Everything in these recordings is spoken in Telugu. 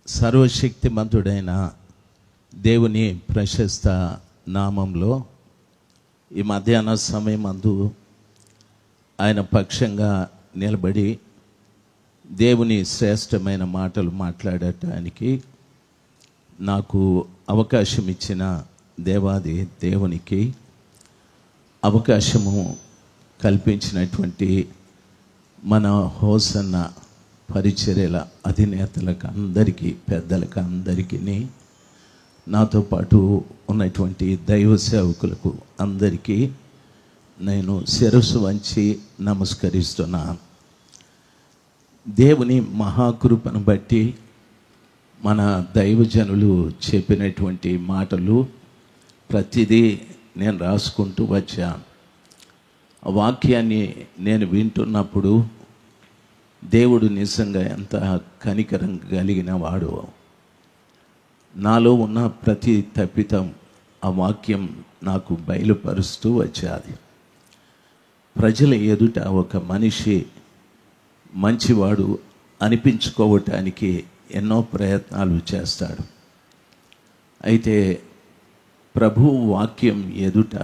సర్వశక్తిమంతుడైన దేవుని ప్రశస్త నామంలో ఈ మధ్యాహ్న సమయమందు ఆయన పక్షంగా నిలబడి దేవుని శ్రేష్టమైన మాటలు మాట్లాడటానికి నాకు అవకాశం ఇచ్చిన దేవాది దేవునికి, అవకాశము కల్పించినటువంటి మన హోసన్న పరిచర్యల అధినేతలకు అందరికీ, పెద్దలకు అందరికీ, నాతో పాటు ఉన్నటువంటి దైవ సేవకులకు అందరికీ నేను శిరస్సు వంచి నమస్కరిస్తున్నాను. దేవుని మహాకృపను బట్టి మన దైవజనులు చెప్పినటువంటి మాటలు ప్రతిదీ నేను రాసుకుంటూ వచ్చాను. ఆ వాక్యాన్ని నేను వింటున్నప్పుడు దేవుడు నిజంగా ఎంత కనికరం కలిగిన వాడు. నాలో ఉన్న ప్రతి తప్పితం ఆ వాక్యం నాకు బయలుపరుస్తూ వచ్చేది. ప్రజల ఎదుట ఒక మనిషి మంచివాడు అనిపించుకోవటానికి ఎన్నో ప్రయత్నాలు చేస్తాడు. అయితే ప్రభు వాక్యం ఎదుట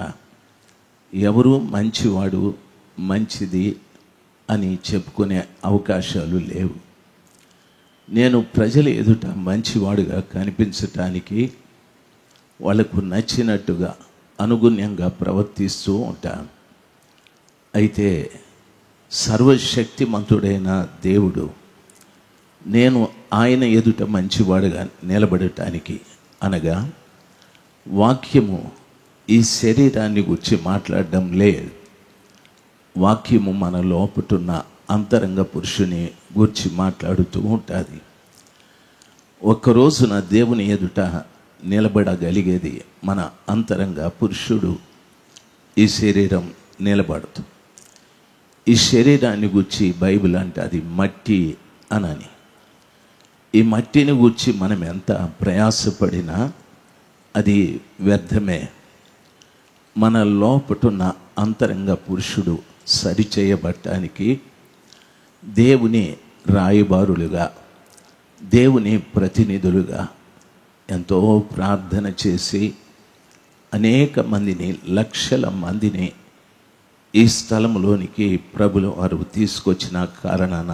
ఎవరు మంచివాడు, మంచిది అని చెప్పుకునే అవకాశాలు లేవు. నేను ప్రజల ఎదుట మంచివాడుగా కనిపించటానికి వాళ్ళకు నచ్చినట్టుగా అనుగుణ్యంగా ప్రవర్తిస్తూ ఉంటాను. అయితే సర్వశక్తిమంతుడైన దేవుడు నేను ఆయన ఎదుట మంచివాడుగా నిలబడటానికి, అనగా వాక్యము ఈ శరీరాన్ని గురించి మాట్లాడడం లేదు. వాక్యము మన లోపటున్న అంతరంగ పురుషుని గురించి మాట్లాడుతూ ఉంటుంది. ఒక్కరోజున దేవుని ఎదుట నిలబడగలిగేది మన అంతరంగ పురుషుడు. ఈ శరీరం నిలబడదు. ఈ శరీరాన్ని గురించి బైబిల్ అంటే అది మట్టి అనని. ఈ మట్టిని గురించి మనం ఎంత ప్రయాసపడినా అది వ్యర్థమే. మన లోపటున్న అంతరంగ పురుషుడు సరిచేయబట్టానికి దేవుని రాయబారులుగా, దేవుని ప్రతినిధులుగా ఎంతో ప్రార్థన చేసి అనేక మందిని, లక్షల మందిని ఈ స్థలంలోనికి ప్రభుల వారు తీసుకొచ్చిన కారణాన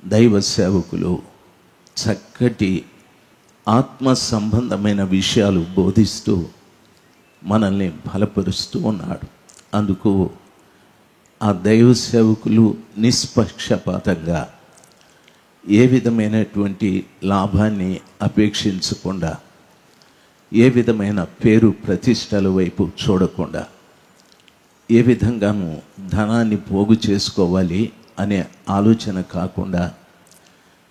దైవ సేవకులు చక్కటి ఆత్మ సంబంధమైన విషయాలు బోధిస్తూ మనల్ని బలపరుస్తూ ఉన్నాడు. అందుకు ఆ దైవ సేవకులు నిష్పక్షపాతంగా ఏ విధమైనటువంటి లాభాన్ని అపేక్షించకుండా, ఏ విధమైన పేరు ప్రతిష్టల వైపు చూడకుండా, ఏ విధంగానూ ధనాన్ని పోగు చేసుకోవాలి అనే ఆలోచన కాకుండా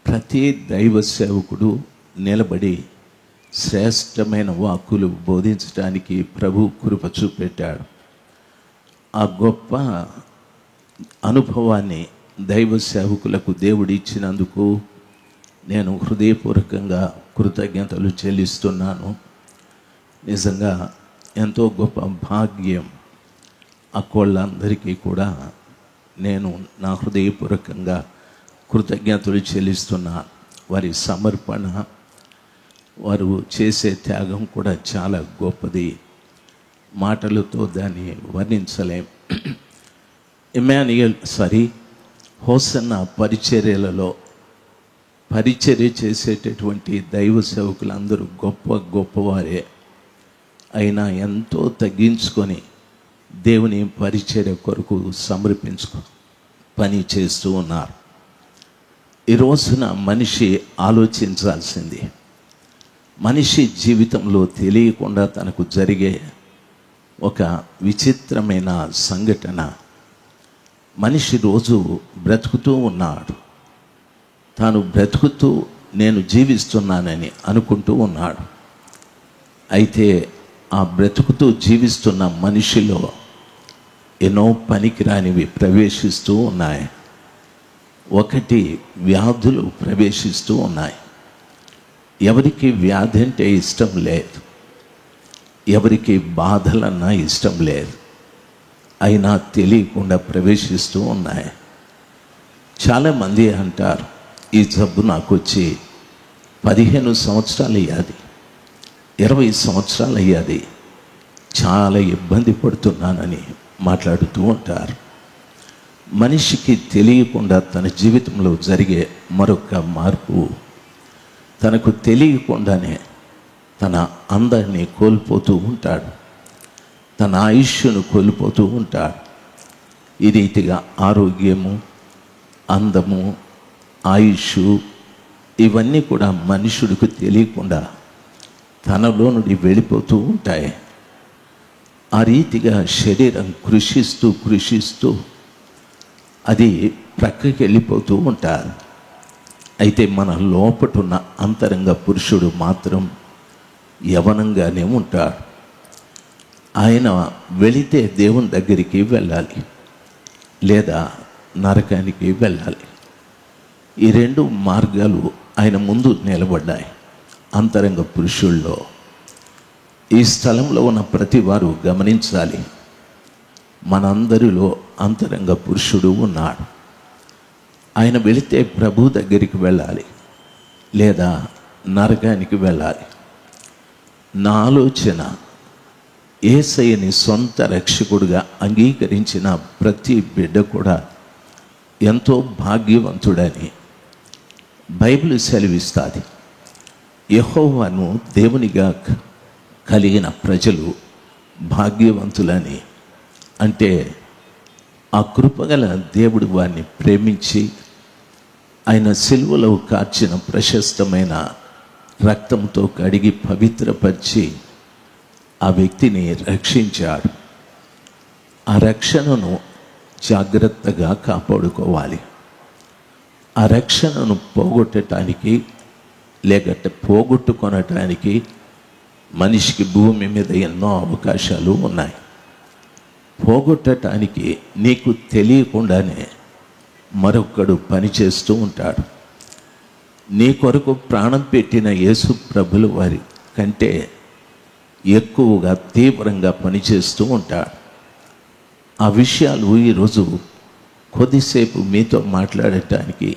ప్రతి దైవ సేవకుడు నిలబడి శ్రేష్టమైన వాక్కులు బోధించడానికి ప్రభు కృప చూపెట్టాడు. ఆ గొప్ప అనుభవాన్ని దైవ సేవకులకు దేవుడు ఇచ్చినందుకు నేను హృదయపూర్వకంగా కృతజ్ఞతలు చెల్లిస్తున్నాను. నిజంగా ఎంతో గొప్ప భాగ్యం. అకోళ్ళందరికీ కూడా నేను నా హృదయపూర్వకంగా కృతజ్ఞతలు చెల్లిస్తున్నాను. వారి సమర్పణ, వారు చేసే త్యాగం కూడా చాలా గొప్పది. మాటలతో దాన్ని వర్ణించలేం. హోసన్న పరిచర్యలలో పరిచర్య చేసేటటువంటి దైవ సేవకులు అందరూ గొప్పవారే అయినా ఎంతో తగ్గించుకొని దేవుని పరిచర్య కొరకు సమర్పించుకో పని చేస్తూ ఉన్నారు. ఈ రోజున మనిషి ఆలోచించాల్సింది, మనిషి జీవితంలో తెలియకుండా తనకు జరిగే ఒక విచిత్రమైన సంఘటన. మనిషి రోజు బ్రతుకుతూ ఉన్నాడు. తాను బ్రతుకుతూ నేను జీవిస్తున్నానని అనుకుంటూ ఉన్నాడు. అయితే ఆ బ్రతుకుతూ జీవిస్తున్న మనిషిలో ఎన్నో పనికిరానివి ప్రవేశిస్తూ ఉన్నాయి. ఒకటి, వ్యాధులు ప్రవేశిస్తూ ఉన్నాయి. ఎవరికి వ్యాధి అంటే ఇష్టం లేదు, ఎవరికి బాధలన్నా ఇష్టం లేదు. అయినా తెలియకుండా ప్రవేశిస్తూ ఉన్నాయి. చాలామంది అంటారు, ఈ జబ్బు నాకు వచ్చి 15 సంవత్సరాలు అయ్యాది, 20 సంవత్సరాలు అయ్యాది, చాలా ఇబ్బంది పడుతున్నానని మాట్లాడుతూ ఉంటారు. మనిషికి తెలియకుండా తన జీవితంలో జరిగే మరొక మార్పు, తనకు తెలియకుండానే తన అందాన్ని కోల్పోతూ ఉంటాడు, తన ఆయుష్ను కోల్పోతూ ఉంటాడు. ఈ రీతిగా ఆరోగ్యము, అందము, ఆయుష్ ఇవన్నీ కూడా మనుషుడికి తెలియకుండా తనలో నుండి వెళ్ళిపోతూ ఉంటాయి. ఆ రీతిగా శరీరం కృషిస్తూ అది ప్రక్కకి వెళ్ళిపోతూ ఉంటారు. అయితే మన లోపటున్న అంతరంగ పురుషుడు మాత్రం యవనంగానే ఉంటాడు. ఆయన వెళితే దేవుని దగ్గరికి వెళ్ళాలి, లేదా నరకానికి వెళ్ళాలి. ఈ 2 మార్గాలు ఆయన ముందు నిలబడ్డాయి అంతరంగ పురుషుల్లో. ఈ స్థలంలో ఉన్న ప్రతి వారు గమనించాలి, మనందరిలో అంతరంగ పురుషుడు ఉన్నాడు. ఆయన వెళితే ప్రభు దగ్గరికి వెళ్ళాలి, లేదా నరకానికి వెళ్ళాలి. నా ఆలోచన, యేసయ్యని సొంత రక్షకుడుగా అంగీకరించిన ప్రతి బిడ్డ కూడా ఎంతో భాగ్యవంతుడని బైబిల్ సెలవిస్తుంది. యెహోవాను దేవునిగా కలిగిన ప్రజలు భాగ్యవంతులని. అంటే ఆ కృపగల దేవుడు వారిని ప్రేమించి ఆయన సిలువలో కార్చిన ప్రశస్తమైన రక్తంతో కడిగి పవిత్రపరిచి ఆ వ్యక్తిని రక్షించాడు. ఆ రక్షణను జాగ్రత్తగా కాపాడుకోవాలి. ఆ రక్షణను పోగొట్టడానికి లేకపోతే పోగొట్టుకొనటానికి మనిషికి భూమి మీద ఎన్నో అవకాశాలు ఉన్నాయి. పోగొట్టడానికి నీకు తెలియకుండానే మరొకడు పనిచేస్తూ ఉంటాడు. నీ కొరకు ప్రాణం పెట్టిన యేసు ప్రభుల వారి కంటే ఎక్కువగా తీవ్రంగా పనిచేస్తూ ఉంటాడు. ఆ విషయాలు ఈరోజు కొద్దిసేపు మీతో మాట్లాడటానికి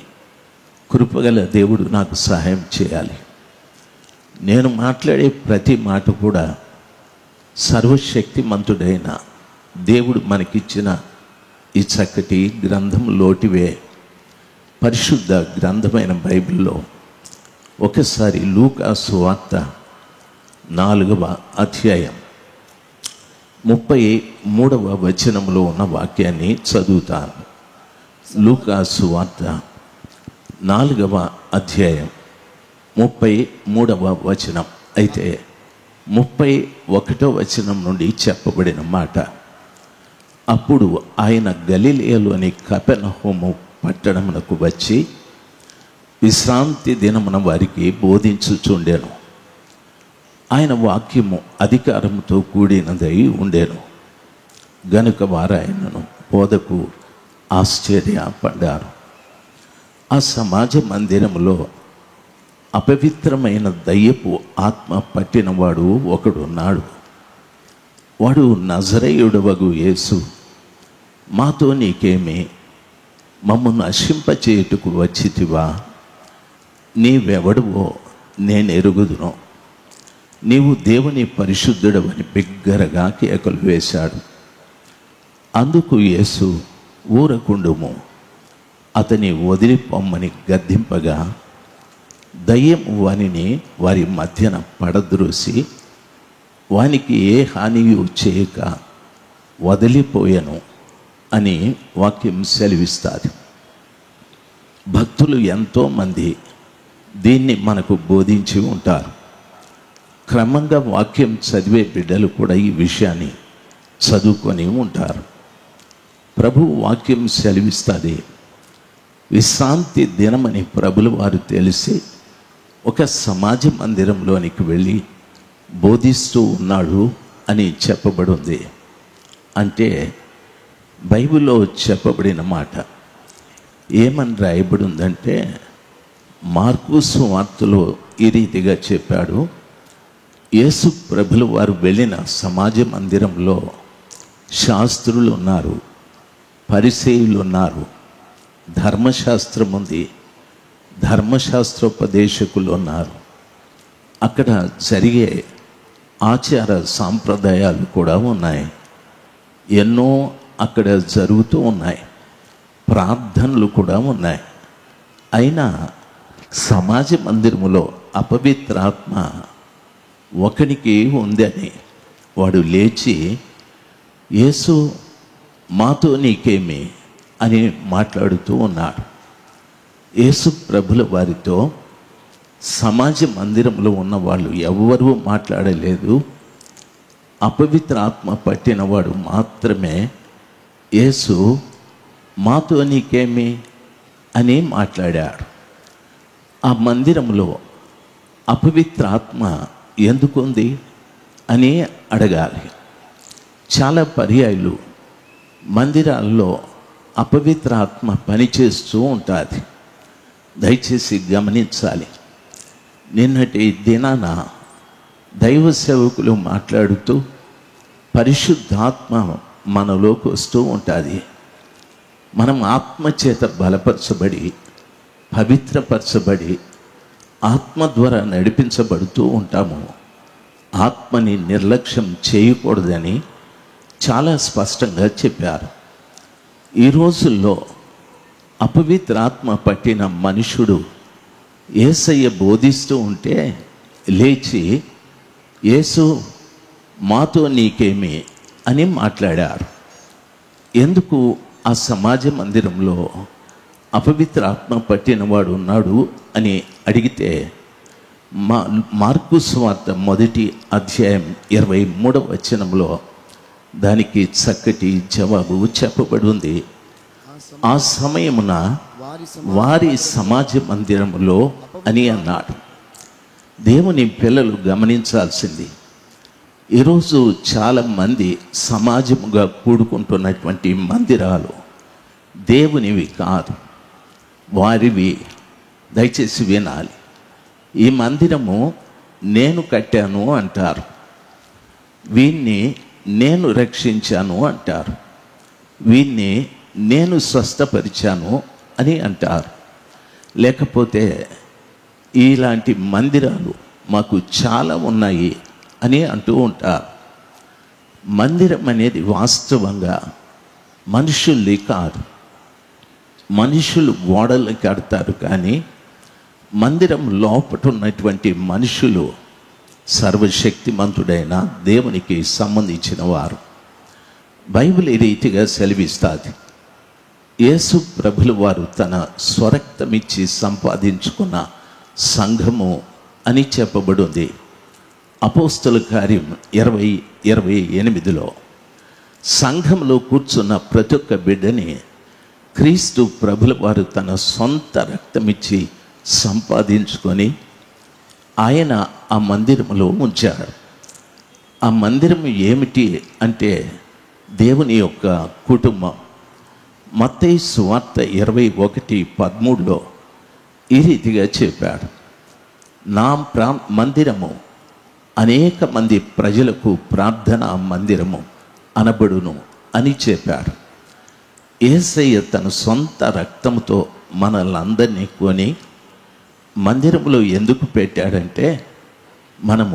కృపగల దేవుడు నాకు సహాయం చేయాలి. నేను మాట్లాడే ప్రతి మాట కూడా సర్వశక్తిమంతుడైన దేవుడు మనకిచ్చిన ఈ చక్కటి గ్రంథంలోటివే. పరిశుద్ధ గ్రంథమైన బైబిల్లో ఒకసారి లూకా సువార్త 4వ అధ్యాయం 33వ వచనంలో ఉన్న వాక్యాన్ని చదువుతాను. లూకా సువార్త 4వ అధ్యాయం 33వ వచనం. అయితే 31వ వచనం నుండి చెప్పబడిన మాట, అప్పుడు ఆయన గలిలయలోని కపెర్నహూము పట్టణమునకు వచ్చి విశ్రాంతి దినమున వారికి బోధించుచుండెను. ఆయన వాక్యము అధికారముతో కూడినదై ఉండెను గనుక వారు ఆయనను బోధకు ఆశ్చర్యపడ్డారు. ఆ సమాజ మందిరములో అపవిత్రమైన దయ్యపు ఆత్మ పట్టినవాడు ఒకడున్నాడు. వాడు నజరేయుడవగు యేసు, మాతో నీకేమి, మమ్మను నశింపచేయుటకు వచ్చితివా? నీవెవడువో నేను ఎరుగుదును, నీవు దేవుని పరిశుద్ధుడవని బిగ్గరగా కేకలు వేశాడు. అందుకు యేసు, ఊరకుండుము, అతని వదిలిపోమ్మని గద్దింపగా దయ్యం వానిని వారి మధ్యన పడద్రోసి వానికి ఏ హానియు చేయక వదిలిపోయాను అని వాక్యం సెలవిస్తుంది. భక్తులు ఎంతోమంది దీన్ని మనకు బోధించి ఉంటారు. క్రమంగా వాక్యం చదివే బిడ్డలు కూడా ఈ విషయాన్ని చదువుకొని ఉంటారు. ప్రభు వాక్యం సెలవిస్తుంది, విశ్రాంతి దినమని ప్రభులు వారు తెలిసి ఒక సమాజ మందిరంలోనికి వెళ్ళి బోధిస్తూ ఉన్నాడు అని చెప్పబడింది. అంటే బైబిల్లో చెప్పబడిన మాట ఏమని రాయబడి ఉందంటే, మార్కు సువార్తలో ఈ రీతిగా చెప్పాడు, యేసు ప్రభులు వారు వెళ్ళిన సమాజ మందిరంలో శాస్త్రులు ఉన్నారు, పరిసయ్యులు ఉన్నారు, ధర్మశాస్త్రం ఉంది, ధర్మశాస్త్రోపదేశకులు ఉన్నారు. అక్కడ జరిగే ఆచార సాంప్రదాయాలు కూడా ఉన్నాయి. ఎన్నో అక్కడ జరుగుతూ ఉన్నాయి. ప్రార్థనలు కూడా ఉన్నాయి. అయినా సమాజ మందిరములో అపవిత్రాత్మ ఒకనికి ఉందని వాడు లేచి, యేసు మాతో నీకేమి అని మాట్లాడుతూ ఉన్నాడు. యేసు ప్రభుల వారితో సమాజ మందిరంలో ఉన్న వాళ్ళు ఎవ్వరూ మాట్లాడలేదు. అపవిత్ర ఆత్మ పట్టినవాడు మాత్రమే యేసు మాతో నీకేమి అని మాట్లాడాడు. ఆ మందిరంలో అపవిత్ర ఆత్మ ఎందుకుంది అని అడగాలి. చాలా పర్యాయాలు మందిరాల్లో అపవిత్ర ఆత్మ పనిచేస్తూ ఉంటుంది. దయచేసి గమనించాలి. నిన్నటి దినాన దైవ సేవకులు మాట్లాడుతూ పరిశుద్ధాత్మ మనలోకి వస్తూ ఉంటుంది. మనం ఆత్మచేత బలపరచబడి పవిత్రపరచబడి ఆత్మ ద్వారా నడిపించబడుతూ ఉంటాము. ఆత్మని నిర్లక్ష్యం చేయకూడదని చాలా స్పష్టంగా చెప్పారు. ఈ రోజుల్లో అపవిత్ర ఆత్మ పట్టిన మనుషుడు యేసయ్య బోధిస్తూ ఉంటే లేచి యేసు మాతో నీకేమి అని మాట్లాడారు. ఎందుకు ఆ సమాజ మందిరంలో అపవిత్ర ఆత్మ పట్టినవాడు ఉన్నాడు అని అడిగితే మార్కు సువార్త 1వ అధ్యాయం 23వ వచనంలో దానికి చక్కటి జవాబు చెప్పబడి ఉంది. ఆ సమయమున వారి సమాజ మందిరములో అని అన్నాడు. దేవుని పిల్లలు గమనించాల్సింది, ఈరోజు చాలామంది సమాజముగా కూడుకుంటున్నటువంటి మందిరాలు దేవునివి కాదు, వారివి. దయచేసి వినాలి. ఈ మందిరము నేను కట్టాను అంటారు, వీన్ని నేను రక్షించాను అంటారు, వీన్ని నేను స్వస్థపరిచాను అని అంటారు. లేకపోతే ఇలాంటి మందిరాలు మాకు చాలా ఉన్నాయి అని అంటూ ఉంటారు. మందిరం అనేది వాస్తవంగా మనుషుల్ని కాదు. మనుషులు గోడలు కడతారు, కానీ మందిరం లోపట ఉన్నటువంటి మనుషులు సర్వశక్తిమంతుడైన దేవునికి సంబంధించిన వారు. బైబిల్ ఈ రీతిగా సెలవిస్తుంది. యేసు ప్రభుల వారు తన స్వరక్తమిచ్చి సంపాదించుకున్న సంఘము అని చెప్పబడింది. అపోస్తల కార్యం 20:28లో సంఘంలో కూర్చున్న ప్రతి ఒక్క బిడ్డని క్రీస్తు ప్రభుల వారు తన సొంత రక్తమిచ్చి సంపాదించుకొని ఆయన ఆ మందిరంలో ఉంచాడు. ఆ మందిరం ఏమిటి అంటే దేవుని యొక్క కుటుంబం. మత్తయి సువార్త 21:13లో ఈ రీతిగా చెప్పాడు, నా మందిరము అనేక మంది ప్రజలకు ప్రార్థనా మందిరము అనబడును అని చెప్పాడు. యేసయ్య తన సొంత రక్తంతో మనల్ని అందరినీ కొని మందిరంలో ఎందుకు పెట్టాడంటే మనం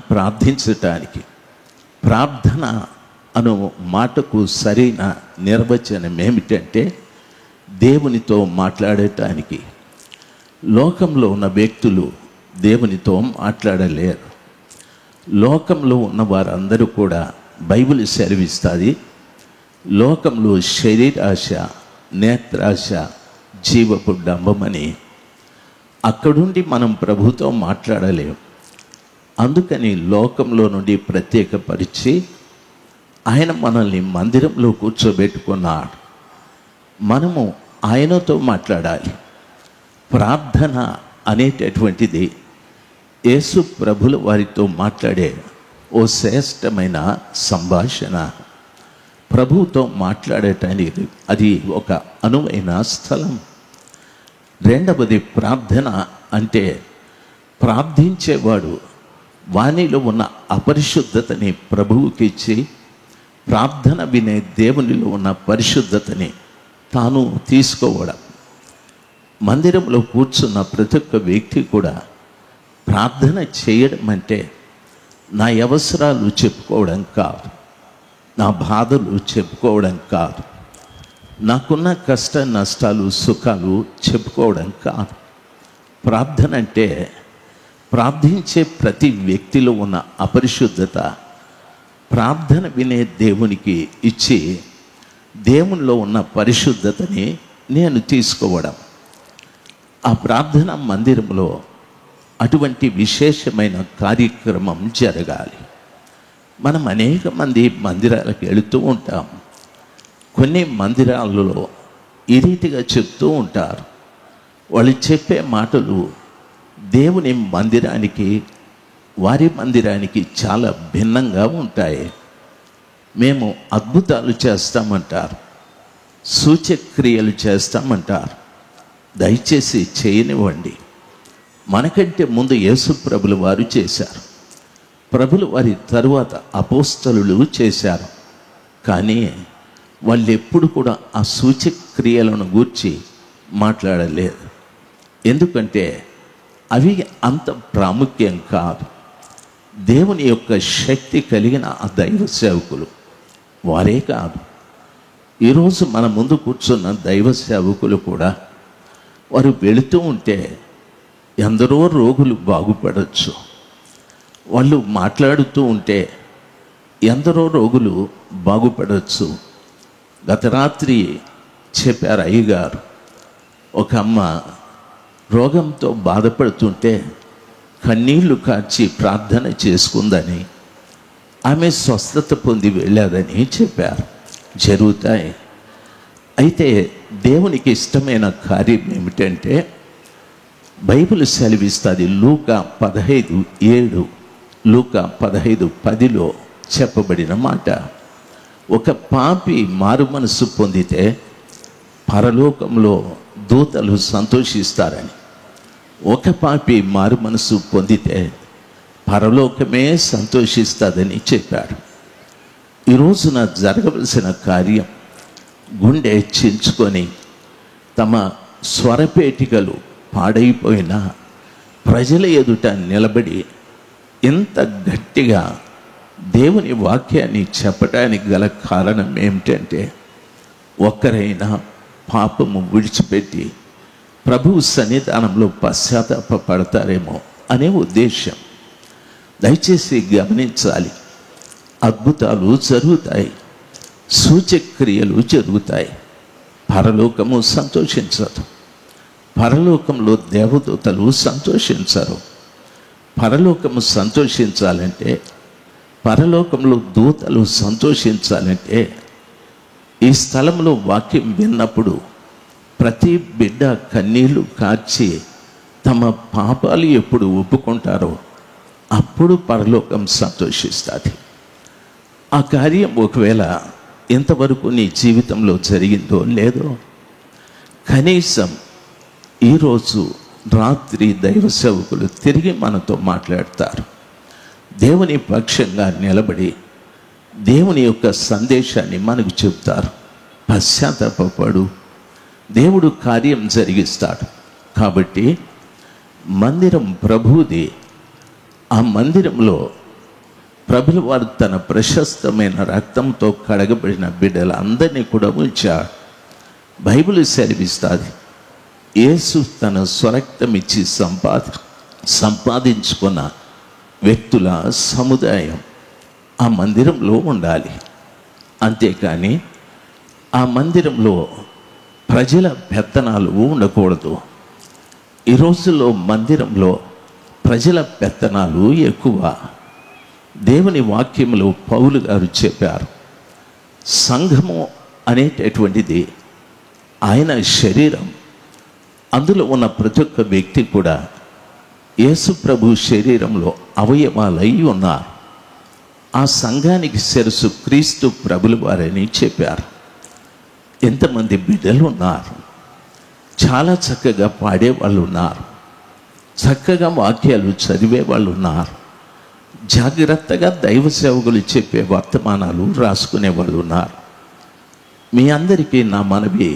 ప్రార్థించటానికి. ప్రార్థన అను మాటకు సరైన నిర్వచనం ఏమిటంటే దేవునితో మాట్లాడటానికి. లోకంలో ఉన్న వ్యక్తులు దేవునితో మాట్లాడలేరు. లోకంలో ఉన్న వారందరూ కూడా బైబిల్ సెలవిస్తుంది, లోకంలో శరీరాశ, నేత్రాశ, జీవపు డంబమని. అక్కడుండి మనం ప్రభుతో మాట్లాడలేము. అందుకని లోకంలో నుండి ప్రత్యేకపరిచి ఆయన మనల్ని మందిరంలో కూర్చోబెట్టుకున్నాడు. మనము ఆయనతో మాట్లాడాలి. ప్రార్థన అనేటటువంటిది యేసు ప్రభుల వారితో మాట్లాడే ఓ శ్రేష్టమైన సంభాషణ. ప్రభువుతో మాట్లాడటానికి అది ఒక అనువైన స్థలం. రెండవది ప్రార్థన అంటే ప్రార్థించేవాడు వానిలో ఉన్న అపరిశుద్ధతని ప్రభువుకి ఇచ్చి ప్రార్థన వినే దేవునిలో ఉన్న పరిశుద్ధతని తాను తీసుకోవడం. మందిరంలో కూర్చున్న ప్రతి ఒక్క వ్యక్తి కూడా ప్రార్థన చేయడం అంటే నా అవసరాలు చెప్పుకోవడం కాదు, నా బాధలు చెప్పుకోవడం కాదు, నాకున్న కష్ట నష్టాలు సుఖాలు చెప్పుకోవడం కాదు. ప్రార్థన అంటే ప్రార్థించే ప్రతి వ్యక్తిలో ఉన్న అపరిశుద్ధత ప్రార్థన వినే దేవునికి ఇచ్చి దేవునిలో ఉన్న పరిశుద్ధతని నేను తీసుకోవడం. ఆ ప్రార్థన మందిరంలో అటువంటి విశేషమైన కార్యక్రమం జరగాలి. మనం అనేక మంది మందిరాలకు వెళుతూ ఉంటాం. కొన్ని మందిరాలలో ఈ రీతిగా చెప్తూ ఉంటారు. వాళ్ళు చెప్పే మాటలు దేవుని మందిరానికి వారి మందిరానికి చాలా భిన్నంగా ఉంటాయి. మేము అద్భుతాలు చేస్తామంటారు, సూచక్రియలు చేస్తామంటారు. దయచేసి చేయనివ్వండి. మనకంటే ముందు యేసు ప్రభులు వారు చేశారు, ప్రభులు వారి తరువాత అపోస్తలులు చేశారు. కానీ వాళ్ళు ఎప్పుడు కూడా ఆ సూచక్రియలను గూర్చి మాట్లాడలేదు. ఎందుకంటే అవి అంత ప్రాముఖ్యం కాదు. దేవుని యొక్క శక్తి కలిగిన ఆ దైవ సేవకులు వారే కాదు. ఈరోజు మన ముందు కూర్చున్న దైవ సేవకులు కూడా వారు వెళుతూ ఉంటే ఎందరో రోగులు బాగుపడవచ్చు. వాళ్ళు మాట్లాడుతూ ఉంటే ఎందరో రోగులు బాగుపడవచ్చు. గత రాత్రి చెప్పారు అయ్యగారు, ఒక అమ్మ రోగంతో బాధపడుతుంటే కన్నీళ్లు కార్చి ప్రార్థన చేసుకుందని, ఆమె స్వస్థత పొంది వెళ్ళాదని చెప్పారు. జరుగుతాయి. అయితే దేవునికి ఇష్టమైన కార్యం ఏమిటంటే బైబిల్ సెలవిస్తుంది. లూకా 15:7, లూకా 15:10లో చెప్పబడిన మాట, ఒక పాపి మారు మనసు పొందితే పరలోకంలో దూతలు సంతోషిస్తారని. ఒక పాపి మారు మనసు పొందితే పరలోకమే సంతోషిస్తుందని చెప్పారు. ఈ రోజున జరగవలసిన కార్యం గుండె చించుకొని తమ స్వరపేటికలు పాడైపోయిన ప్రజల ఎదుట నిలబడి ఎంత గట్టిగా దేవుని వాక్యాన్ని చెప్పడానికి గల కారణం ఏమిటంటే ఒక్కరైనా పాపము విడిచిపెట్టి ప్రభువు సన్నిధానంలో పశ్చాత్తాపడతారేమో అనే ఉద్దేశం. దయచేసి గమనించాలి. అద్భుతాలు జరుగుతాయి, సూచక్రియలు జరుగుతాయి. పరలోకము సంతోషించదు. పరలోకంలో దేవదూతలు సంతోషించరు. పరలోకము సంతోషించాలంటే, పరలోకంలో దూతలు సంతోషించాలంటే ఈ స్థలంలో వాక్యం విన్నప్పుడు ప్రతి బిడ్డ కన్నీళ్లు కార్చి తమ పాపాలు ఎప్పుడు ఒప్పుకుంటారో అప్పుడు పరలోకం సంతోషిస్తుంది. ఆ కార్యం ఒకవేళ ఎంతవరకు నీ జీవితంలో జరిగిందో లేదో, కనీసం ఈరోజు రాత్రి దైవ సేవకులు తిరిగి మనతో మాట్లాడతారు. దేవుని పక్షంగా నిలబడి దేవుని యొక్క సందేశాన్ని మనకు చెప్తారు. పశ్చాత్తాపడు, దేవుడు కార్యం జరిగిస్తాడు. కాబట్టి మందిరం ప్రభువుది. ఆ మందిరంలో ప్రభుల వారు తన ప్రశస్తమైన రక్తంతో కడగబడిన బిడ్డలందరినీ కూడా ఉంచాడు. బైబిల్ సెలవిస్తుంది, యేసు తన స్వరక్తం ఇచ్చి సంపాదించుకున్న వ్యక్తుల సముదాయం ఆ మందిరంలో ఉండాలి. అంతేకాని ఆ మందిరంలో ప్రజల పెత్తనాలు ఉండకూడదు. ఈ రోజుల్లో మందిరంలో ప్రజల పెత్తనాలు ఎక్కువ. దేవుని వాక్యములో పౌలు గారు చెప్పారు, సంఘము అనేటటువంటిది ఆయన శరీరం. అందులో ఉన్న ప్రతి ఒక్క వ్యక్తి కూడా యేసు ప్రభు శరీరంలో అవయవాలై ఉన్నారు. ఆ సంఘానికి శిరస్సు క్రీస్తు ప్రభుల వారని చెప్పారు. ఎంతమంది బిడ్డలు ఉన్నారు, చాలా చక్కగా పాడే వాళ్ళు ఉన్నారు, చక్కగా వాక్యాలు చదివే వాళ్ళు ఉన్నారు, జాగ్రత్తగా దైవ సేవకులు చెప్పే వర్తమానాలు రాసుకునే వాళ్ళు ఉన్నారు. మీ అందరికీ నా మనవి,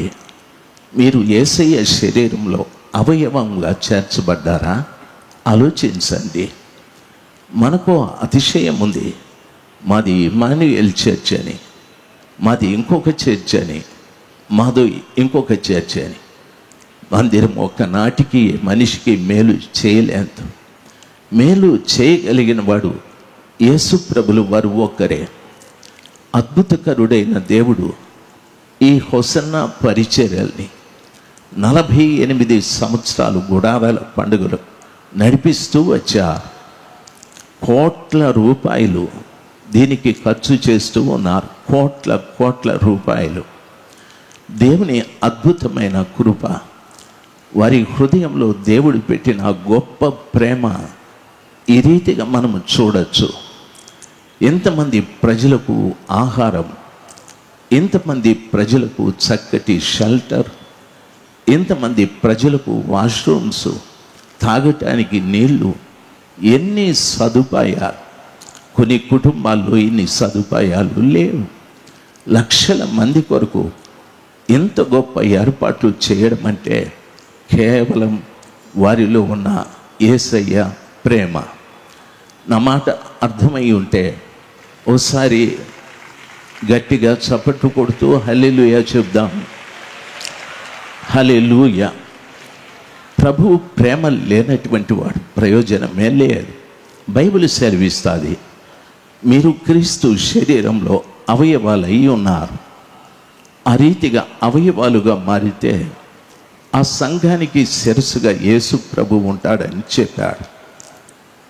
మీరు యేసయ్య శరీరంలో అవయవంగా చేర్చబడ్డారా? ఆలోచించండి. మనకు అతిశయం ఉంది. మాది ఇమ్మానుయేల్ చర్చ్ అని, మాది ఇంకొక చర్చ్ అని, మాది ఇంకొక చర్చ్ అని. మందిరం ఒక్కనాటికి మనిషికి మేలు చేయలేదు. మేలు చేయగలిగిన వాడు యేసు ప్రభులు వారు ఒక్కరే. అద్భుతకరుడైన దేవుడు ఈ హోసన్నా పరిచర్యల్ని 48 సంవత్సరాలు గుడారాల పండుగలు నడిపిస్తూ వచ్చారు. కోట్ల రూపాయలు దీనికి ఖర్చు చేస్తూ ఉన్నారు. కోట్ల రూపాయలు. దేవుని అద్భుతమైన కృప, వారి హృదయంలో దేవుడు పెట్టిన గొప్ప ప్రేమ ఈ రీతిగా మనము చూడొచ్చు. ఎంతమంది ప్రజలకు ఆహారం, ఎంతమంది ప్రజలకు చక్కటి షెల్టర్, ఎంతమంది ప్రజలకు వాష్రూమ్స్, తాగటానికి నీళ్లు, ఎన్ని సదుపాయాలు. కొన్ని కుటుంబాల్లో ఇన్ని సదుపాయాలు లేవు. లక్షల మంది కొరకు ఎంత గొప్ప ఏర్పాట్లు చేయడం అంటే కేవలం వారిలో ఉన్న యేసయ్య ప్రేమ. నా మాట అర్థమై ఉంటే ఓసారి గట్టిగా చప్పట్లు కొడుతూ హల్లెలూయా చెప్దాం. హల్లెలూయా. ప్రభువు ప్రేమ లేనటువంటి వాడు ప్రయోజనమే లేదు. బైబిల్ సెలవిస్తుంది, మీరు క్రీస్తు శరీరంలో అవయవాలై ఉన్నారు. ఆ రీతిగా అవయవాలుగా మారితే ఆ సంఘానికి శిరస్సుగా యేసు ప్రభు ఉంటాడని చెప్పాడు.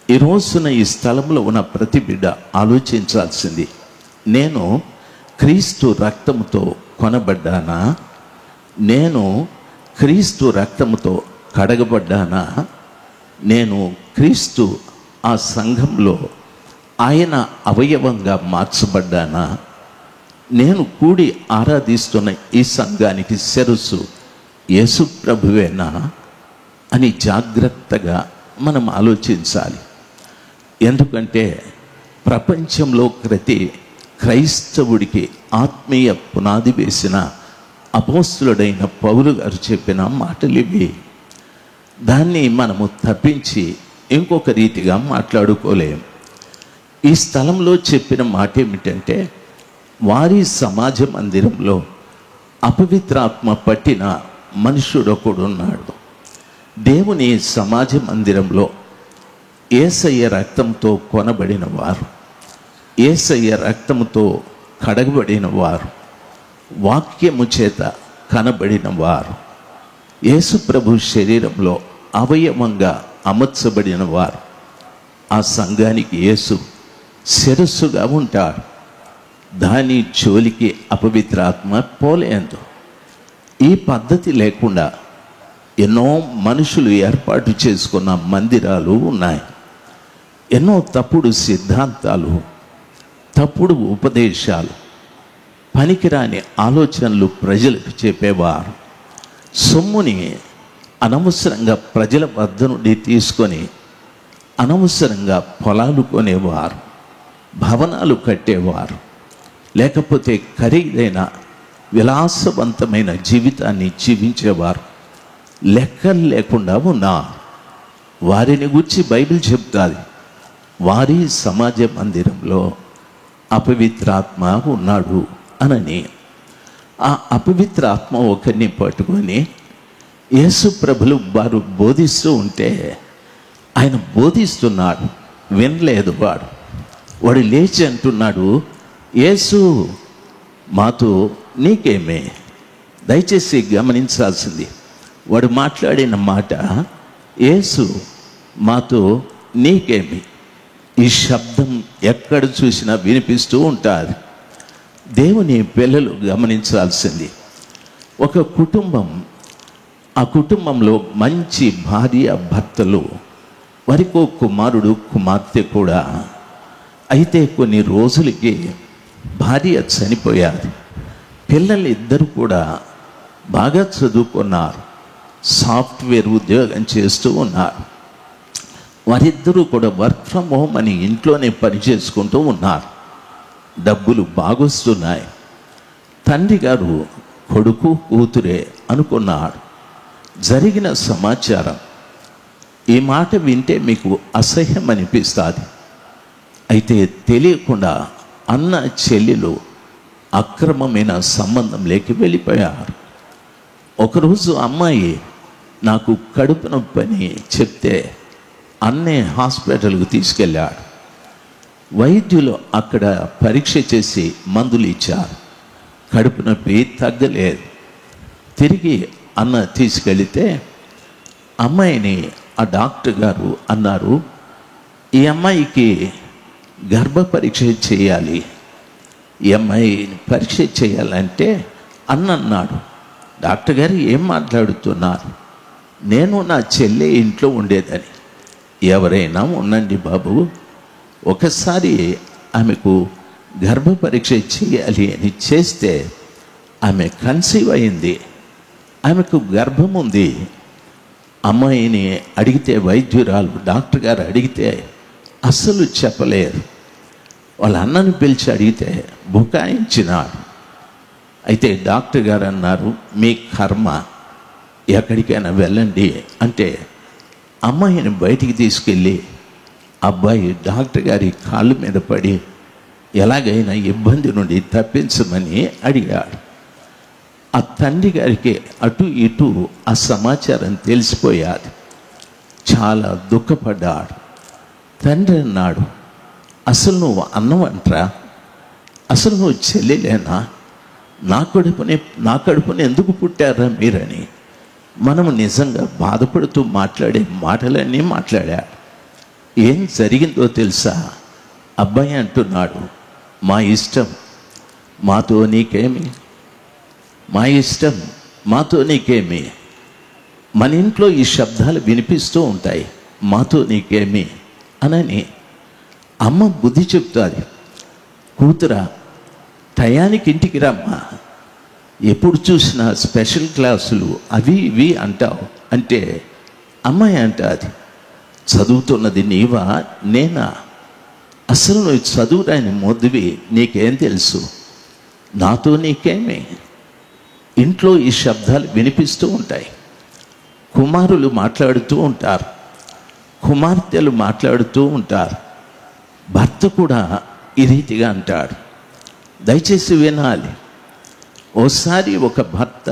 ఈ రోజున ఈ స్థలంలో ఉన్న ప్రతి బిడ్డ ఆలోచించాల్సింది, నేను క్రీస్తు రక్తంతో కొనబడ్డానా? నేను క్రీస్తు రక్తంతో కడగబడ్డానా? నేను క్రీస్తు ఆ సంఘంలో ఆయన అవయవంగా మార్చబడ్డానా? నేను కూడి ఆరాధిస్తున్న ఈ సంఘానికి శిరస్సు యేసు ప్రభువేనా అని జాగ్రత్తగా మనం ఆలోచించాలి. ఎందుకంటే ప్రపంచంలో ప్రతి క్రైస్తవుడికి ఆత్మీయ పునాది వేసిన అపోస్తులుడైన పౌలు గారు చెప్పిన మాటలు ఇవి. దాన్ని మనము తప్పించి ఇంకొక రీతిగా మాట్లాడుకోలేం. ఈ స్థలంలో చెప్పిన మాట ఏమిటంటే, వారి సమాజ మందిరంలో అపవిత్రాత్మ పట్టిన మనుషుడు ఒకడున్నాడు. దేవుని సమాజ మందిరంలో యేసయ్య రక్తంతో కొనబడిన వారు, యేసయ్య రక్తంతో కడగబడిన వారు, వాక్యము చేత కనబడిన వారు, యేసు ప్రభు శరీరంలో అవయవంగా అమర్చబడిన వారు, ఆ సంఘానికి యేసు శిరస్సుగా ఉంటాడు. దాని జోలికి అపవిత్రాత్మ పోలేదు. ఈ పద్ధతి లేకుండా ఎన్నో మనుషులు ఏర్పాటు చేసుకున్న మందిరాలు ఉన్నాయి. ఎన్నో తప్పుడు సిద్ధాంతాలు, తప్పుడు ఉపదేశాలు, పనికిరాని ఆలోచనలు ప్రజలకు చెప్పేవారు. సొమ్ముని అనవసరంగా ప్రజల వద్ద నుండి తీసుకొని అనవసరంగా పొలాలు కొనేవారు, భవనాలు కట్టేవారు, లేకపోతే ఖరీదైన విలాసవంతమైన జీవితాన్ని జీవించేవారు లెక్కలు లేకుండా ఉన్నారు. వారిని గురించి బైబిల్ చెప్తాది, వారి సమాజ మందిరంలో అపవిత్రాత్మ ఉన్నాడు అనని. ఆ అపవిత్రాత్మ ఒకరిని పట్టుకొని యేసు ప్రభులు వారు బోధిస్తూ ఉంటే ఆయన బోధిస్తున్నాడు, వినలేదు వాడు లేచి అంటున్నాడు, యేసు మాతో నీకేమే. దయచేసి గమనించాల్సింది, వాడు మాట్లాడిన మాట యేసు మాతో నీకేమి. ఈ శబ్దం ఎక్కడ చూసినా వినిపిస్తూ ఉంటుంది. దేవుని పిల్లలు గమనించాల్సింది, ఒక కుటుంబం, ఆ కుటుంబంలో మంచి భార్య భర్తలు, వారికో కుమారుడు కుమార్తె కూడా. అయితే కొన్ని రోజులకి భార్య చనిపోయారు. పిల్లలు ఇద్దరు కూడా బాగా చదువుకున్నారు, సాఫ్ట్వేర్ ఉద్యోగం చేస్తూ ఉన్నారు. వారిద్దరూ కూడా వర్క్ ఫ్రమ్ హోమ్ అని ఇంట్లోనే పని చేసుకుంటూ ఉన్నారు. డబ్బులు బాగొస్తున్నాయి. తండ్రి గారు కొడుకు కూతురే అనుకున్నాడు. జరిగిన సమాచారం ఈ మాట వింటే మీకు అసహ్యం అనిపిస్తుంది. అయితే తెలియకుండా అన్న చెల్లెలు అక్రమమైన సంబంధంలోకి వెళ్ళిపోయారు. ఒకరోజు అమ్మాయి నాకు కడుపు నొప్పి అని చెప్తే అన్నే హాస్పిటల్కు తీసుకెళ్ళాడు. వైద్యులు అక్కడ పరీక్ష చేసి మందులు ఇచ్చారు. కడుపు నొప్పి తగ్గలేదు. తిరిగి అన్న తీసుకెళితే అమ్మాయిని ఆ డాక్టర్ గారు అన్నారు, ఈ అమ్మాయికి గర్భ పరీక్ష చేయాలి. ఈ అమ్మాయిని పరీక్ష చేయాలంటే అన్నాడు, డాక్టర్ గారు ఏం మాట్లాడుతున్నారు? నేను నా చెల్లె ఇంట్లో ఉండేదని. ఎవరైనా ఉండండి బాబు, ఒకసారి ఆమెకు గర్భ పరీక్ష చేయాలి అని చేస్తే ఆమె కన్సీవ్ అయింది, ఆమెకు గర్భం ఉంది. అమ్మాయిని అడిగితే వైద్యురాలు డాక్టర్ గారు అడిగితే అస్సలు చెప్పలేరు. వాళ్ళ అన్నను పిలిచి అడిగితే బుకాయించినాడు. అయితే డాక్టర్ గారు అన్నారు, మీ కర్మ, ఎక్కడికైనా వెళ్ళండి అంటే అమ్మాయిని బయటికి తీసుకెళ్ళి అబ్బాయి డాక్టర్ గారి కాళ్ళ మీద పడి ఎలాగైనా ఇబ్బంది నుండి తప్పించమని అడిగాడు. ఆ తండ్రి గారికి అటు ఇటు ఆ సమాచారం తెలిసిపోయాది. చాలా దుఃఖపడ్డాడు. తండ్రి అన్నాడు, అసలు నువ్వు అన్నవంట్రా? అసలు నువ్వు చెల్లెలేనా? నా కడుపుని ఎందుకు పుట్టారా మీరని మనము నిజంగా బాధపడుతూ మాట్లాడే మాటలన్నీ మాట్లాడాడు. ఏం జరిగిందో తెలుసా? అబ్బాయి అంటున్నాడు, మా ఇష్టం, మాతో నీకేమి, మా ఇష్టం, మాతో నీకేమి. మన ఇంట్లో ఈ శబ్దాలు వినిపిస్తూ ఉంటాయి, మాతో నీకేమి అనని అమ్మ బుద్ధి చెప్తుంది. కూతురా, టయానికి ఇంటికి రమ్మా, ఎప్పుడు చూసినా స్పెషల్ క్లాసులు అవి ఇవి అంటావు అంటే అమ్మాయి అంటుంది, చదువుతున్నది నీవా నేనా? అసలు నువ్వు చదువురాని మొద్దువి, నీకేం తెలుసు? నాతో నీకేమి? ఇంట్లో ఈ శబ్దాలు వినిపిస్తూ ఉంటాయి. కుమారులు మాట్లాడుతూ ఉంటారు, కుమార్తెలు మాట్లాడుతూ ఉంటారు. భర్త కూడా ఈ రీతిగా అంటాడు. దయచేసి వినాలి. ఓసారి ఒక భర్త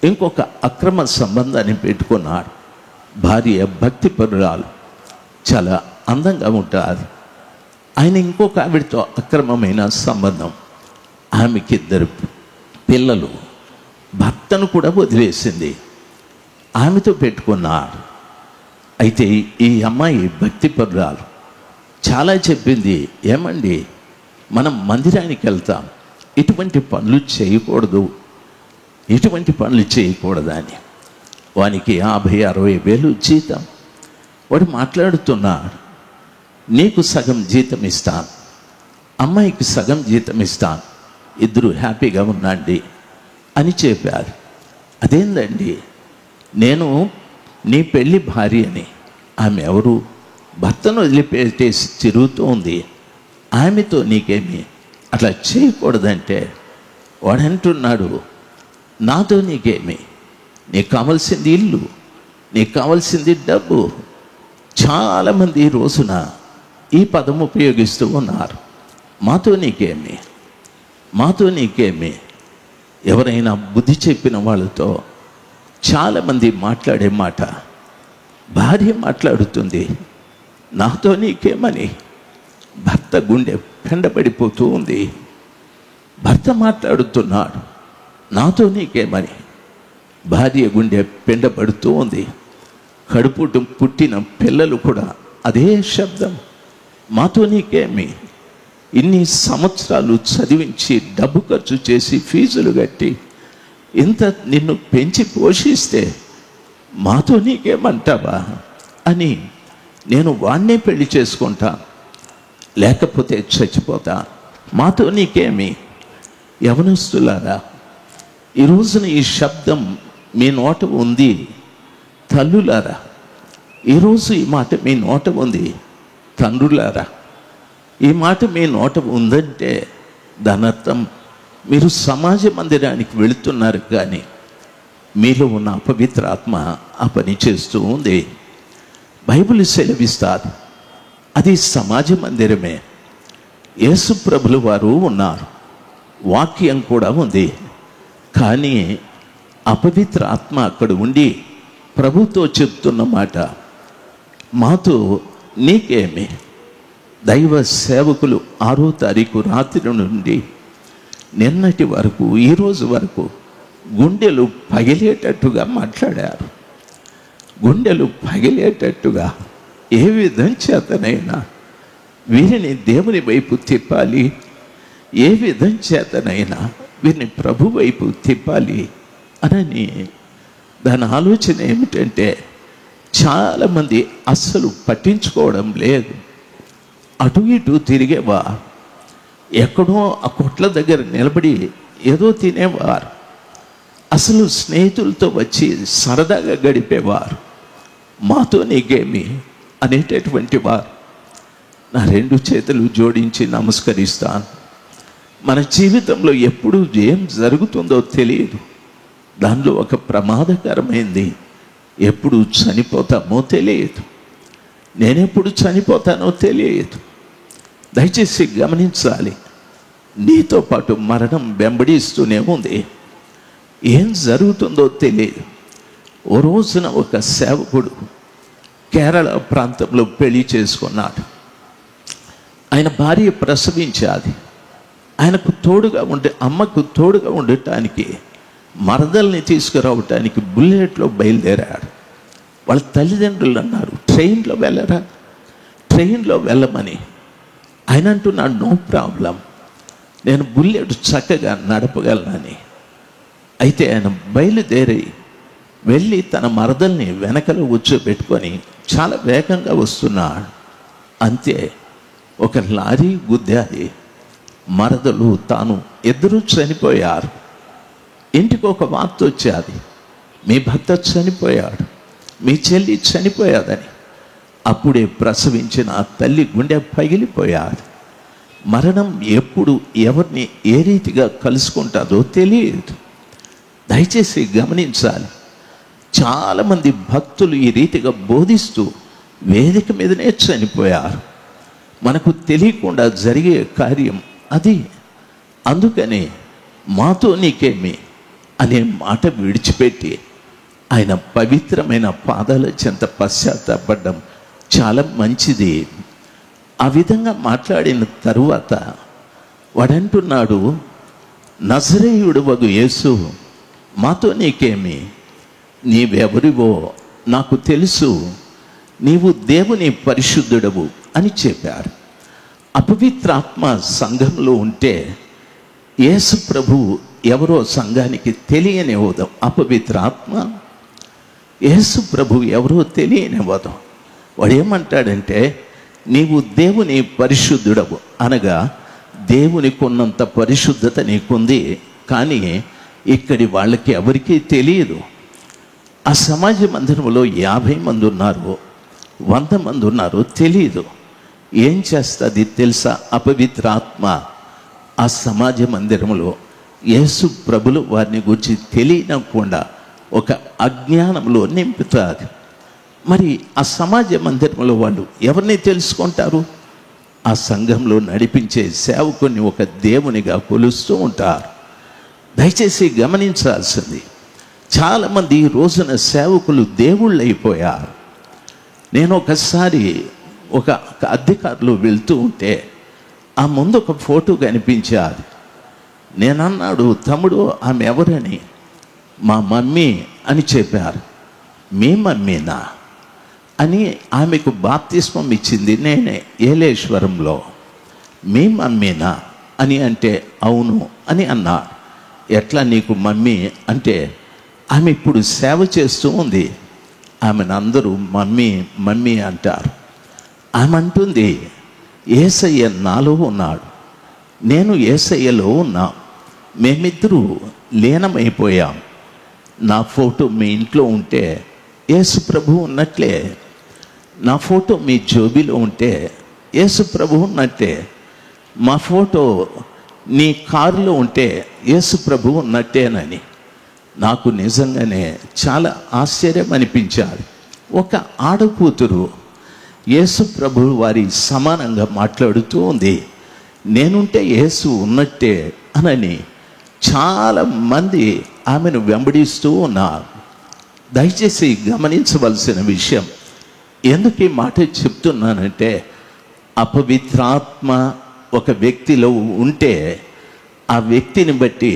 ఇంకొక అక్రమ సంబంధాన్ని పెట్టుకున్నాడు. భార్య భక్తిపరురాలు, చాలా అందంగా ఉంటుంది. ఆయన ఇంకొక ఆవిడతో అక్రమమైన సంబంధం. ఆమెకి 2 పిల్లలు. భర్తను కూడా వదిలేసింది, ఆమెతో పెట్టుకున్నాడు. అయితే ఈ అమ్మాయి భక్తిపరురాలు చాలా చెప్పింది, ఏమండి మనం మందిరానికి వెళ్తాం, ఇటువంటి పనులు చేయకూడదు, ఇటువంటి పనులు చేయకూడదని. వానికి 50-60 వేలు జీతం. వాడు మాట్లాడుతున్నాడు, నీకు సగం జీతం ఇస్తాను, అమ్మాయికి సగం జీతం ఇస్తాను, ఇద్దరు హ్యాపీగా ఉండండి అని చెప్పారు. అదేందండి, నేను నీ పెళ్ళి భార్యని, ఆమె ఎవరు? భర్తను వదిలిపెట్టేసి తిరుగుతూ ఉంది, ఆమెతో నీకేమి? అట్లా చేయకూడదంటే వాడంటున్నాడు, నాతో నీకేమి? నీకు కావాల్సింది ఇల్లు, నీకు కావాల్సింది డబ్బు. చాలామంది ఈ రోజున ఈ పదం ఉపయోగిస్తూ ఉన్నారు, మాతో నీకేమి, మాతో నీకేమి. ఎవరైనా బుద్ధి చెప్పిన వాళ్ళతో చాలామంది మాట్లాడే మాట, భార్య మాట్లాడుతుంది, నాతో నీకేమని. భర్త గుండె పెండబడిపోతూ ఉంది. భర్త మాట్లాడుతున్నాడు, నాతో నీకేమని. భార్య గుండె పెండబడుతూ ఉంది. కడుపుటు పుట్టిన పిల్లలు కూడా అదే శబ్దం, మాతో నీకేమి. ఇన్ని సంవత్సరాలు చదివించి డబ్బు ఖర్చు చేసి ఫీజులు కట్టి ఇంత నిన్ను పెంచి పోషిస్తే మాతో నీకేమంటావా అని నేను వాణ్ణే పెళ్లి చేసుకుంటా, లేకపోతే చచ్చిపోతా, మాతో నీకేమి. యవనస్తులారా, ఈ రోజున ఈ శబ్దం మీ నోట ఉంది. తల్లులారా, ఈరోజు ఈ మాట మీ నోట ఉంది. తండ్రులారా, ఈ మాట మీ నోట ఉందంటే దానర్థం మీరు సమాజ మందిరానికి వెళుతున్నారు, కానీ మీలో ఉన్న అపవిత్ర ఆత్మ ఆ పని చేస్తూ ఉంది. బైబిల్ సెలవిస్తారు, అది సమాజ మందిరమే. యేసు ప్రభులు వారు ఉన్నారు, వాక్యం కూడా ఉంది. కానీ అపవిత్ర ఆత్మ అక్కడ ఉండి ప్రభుతో చెప్తున్న మాట, మాతో నీకేమి? దైవ సేవకులు 6వ తారీఖు రాత్రి నుండి నిన్నటి వరకు, ఈరోజు వరకు గుండెలు పగిలేటట్టుగా మాట్లాడారు. గుండెలు పగిలేటట్టుగా ఏ విధం చేతనైనా వీరిని దేవుని వైపు తిప్పాలి, ఏ విధం చేతనైనా వీరిని ప్రభు వైపు తిప్పాలి అని దాని ఆలోచన ఏమిటంటే, చాలామంది అస్సలు పట్టించుకోవడం లేదు. అటు ఇటు తిరిగేవారు, ఎక్కడో ఆ కొట్ల దగ్గర నిలబడి ఏదో తినేవారు, అసలు స్నేహితులతో వచ్చి సరదాగా గడిపేవారు. మాతో నీకేమి అనేటటువంటి వారు. నా 2 చేతులు జోడించి నమస్కరిస్తాను. మన జీవితంలో ఎప్పుడు ఏం జరుగుతుందో తెలియదు. దానిలో ఒక ప్రమాదకరమైంది, ఎప్పుడు చనిపోతామో తెలియదు. నేనెప్పుడు చనిపోతానో తెలియదు. దయచేసి గమనించాలి, నీతో పాటు మరణం వెంబడిస్తూనే ఉంది. ఏం జరుగుతుందో తెలియదు. ఓ రోజున ఒక సేవకుడు కేరళ ప్రాంతంలో పెళ్లి చేసుకున్నాడు. ఆయన భార్య ప్రసవించాది. ఆయనకు తోడుగా ఉండే, అమ్మకు తోడుగా ఉండటానికి, మరదల్ని తీసుకురావటానికి బుల్లెట్లో బయలుదేరాడు. వాళ్ళ తల్లిదండ్రులు అన్నారు, ట్రైన్లో వెళ్ళరా, ట్రైన్లో వెళ్ళమని. ఆయన అంటున్నాడు, నో ప్రాబ్లం, నేను బుల్లెట్ చక్కగా నడపగలనని. అయితే ఆయన బయలుదేరి వెళ్ళి తన మరదల్ని వెనకలో కూర్చోబెట్టుకొని చాలా వేగంగా వస్తున్నాడు. అంతే, ఒక లారీ గుద్దాది. మరదలు తాను ఇద్దరూ చనిపోయారు. ఇంటికి ఒక వార్త వచ్చేది, మీ భర్త చనిపోయాడు, మీ చెల్లి చనిపోయాదని. అప్పుడే ప్రసవించిన ఆ తల్లి గుండె పగిలిపోయాడు. మరణం ఎప్పుడు ఎవరిని ఏ రీతిగా కలుసుకుంటుందో తెలియదు. దయచేసి గమనించాలి. చాలామంది భక్తులు ఈ రీతిగా బోధిస్తూ వేదిక మీదనే చనిపోయారు. మనకు తెలియకుండా జరిగే కార్యం అది. అందుకని మాతో నీకేమి అనే మాట విడిచిపెట్టి ఆయన పవిత్రమైన పాదాల చెంత పశ్చాత్తాపడడం చాలా మంచిది. ఆ విధంగా మాట్లాడిన తరువాత వాడంటున్నాడు, నజరేయుడు వగు యేసు, మాతో నీకేమి? నీవెవరివో నాకు తెలుసు, నీవు దేవుని పరిశుద్ధుడవు అని చెప్పారు. అపవిత్రాత్మ సంఘంలో ఉంటే యేసు ప్రభు ఎవరో సంఘానికి తెలియనివ్వదు. అపవిత్రాత్మ యేసు ప్రభు ఎవరో తెలియనివ్వదు. వాడు ఏమంటాడంటే, నీవు దేవుని పరిశుద్ధుడవు అనగా దేవునికి ఉన్నంత పరిశుద్ధత నీకుంది, కానీ ఇక్కడి వాళ్ళకి ఎవరికీ తెలియదు. ఆ సమాజ మందిరంలో 50 మంది ఉన్నారు, 100 మంది ఉన్నారు, తెలియదు. ఏం చేస్తుంది తెలుసా? అపవిత్రాత్మ ఆ సమాజ మందిరంలో యేసు ప్రభులు వారిని గురించి తెలియకుండా ఒక అజ్ఞానంలో నింపుతారు. మరి ఆ సమాజ మందిరంలో వాళ్ళు ఎవరిని తెలుసుకుంటారు? ఆ సంఘంలో నడిపించే సేవకుని ఒక దేవునిగా కొలుస్తూ ఉంటారు. దయచేసి గమనించాల్సింది, చాలామంది ఈ రోజున సేవకులు దేవుళ్ళు అయిపోయారు. నేను ఒకసారి ఒక అధికారులు వెళ్తూ ఉంటే ఆ ముందు ఒక ఫోటో కనిపించారు. నేనన్నాడు, తమ్ముడు ఆమె ఎవరని? మా మమ్మీ అని చెప్పారు. మీ మమ్మీనా అని? ఆమెకు బాప్తిస్మం ఇచ్చింది నేనే ఏలేశ్వరంలో. మీ మమ్మీనా అని అంటే అవును అని అన్నాడు. ఎట్లా నీకు మమ్మీ అంటే, ఆమె ఇప్పుడు సేవ చేస్తూ ఉంది, ఆమెను అందరూ మమ్మీ మమ్మీ అంటారు. ఆమె అంటుంది, యేసయ్య నాలో ఉన్నాడు, నేను యేసయ్యలో ఉన్నా, మేమిద్దరూ లీనమైపోయాం. నా ఫోటో మీ ఇంట్లో ఉంటే యేసు ప్రభు ఉన్నట్లే, నా ఫోటో మీ జోబీలో ఉంటే యేసు ప్రభు ఉన్నట్టే, మా ఫోటో నీ కారులో ఉంటే యేసు ప్రభు ఉన్నట్టేనని నాకు నిజంగానే చాలా ఆశ్చర్యం అనిపించాలి. ఒక ఆడకూతురు యేసు ప్రభు వారి సమానంగా మాట్లాడుతూ ఉంది, నేనుంటే యేసు ఉన్నట్టే అనని చాలా మంది ఆమెను వెంబడిస్తూ ఉన్నారు. దయచేసి గమనించవలసిన విషయం, ఎందుకు ఈ మాట చెప్తున్నానంటే, అపవిత్రాత్మ ఒక వ్యక్తిలో ఉంటే ఆ వ్యక్తిని బట్టి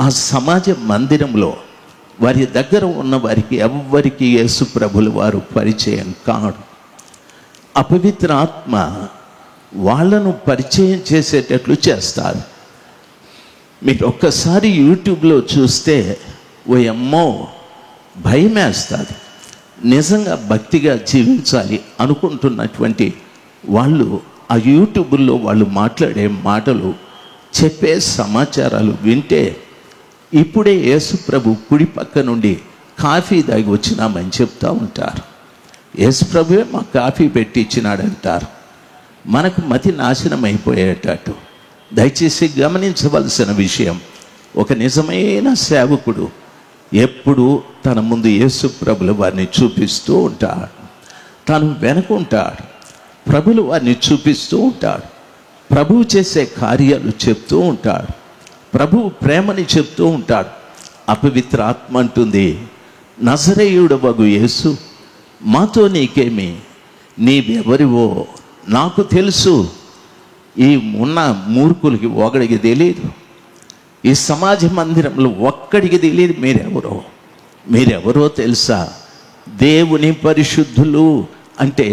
ఆ సమాజ మందిరంలో వారి దగ్గర ఉన్న వారికి ఎవ్వరికి యేసు ప్రభులు వారు పరిచయం కాడు. అపవిత్ర ఆత్మ వాళ్ళను పరిచయం చేసేటట్లు చేస్తారు. మీరు ఒక్కసారి యూట్యూబ్లో చూస్తే ఓ అమ్మో భయం వేస్తుంది. నిజంగా భక్తిగా జీవించాలి అనుకుంటున్నటువంటి వాళ్ళు ఆ యూట్యూబ్లో వాళ్ళు మాట్లాడే మాటలు, చెప్పే సమాచారాలు వింటే ఇప్పుడే యేసు ప్రభు కుడి పక్క నుండి కాఫీ దాగి వచ్చినామని చెప్తూ ఉంటారు. యేసు ప్రభువే మాకు కాఫీ పెట్టి ఇచ్చినాడంటారు. మనకు మతి నాశనం అయిపోయేటట్టు. దయచేసి గమనించవలసిన విషయం, ఒక నిజమైన సేవకుడు ఎప్పుడు తన ముందు యేసు ప్రభులు వారిని చూపిస్తూ ఉంటాడు, తను వెనుకుంటాడు, ప్రభులు వారిని చూపిస్తూ ఉంటాడు, ప్రభువు చేసే కార్యాలు చెప్తూ ఉంటాడు, ప్రభువు ప్రేమని చెప్తూ ఉంటాడు. అపవిత్ర ఆత్మ అంటుంది, నజరేయుడవగు యేసు, మాతో నీకేమి, నీవెవరివో నాకు తెలుసు. ఈ ఉన్న మూర్ఖులకి ఒకడికి తెలియదు, ఈ సమాజ మందిరంలో ఒక్కడికి తెలియదు మీరెవరో తెలుసా? దేవుని పరిశుద్ధులు అంటే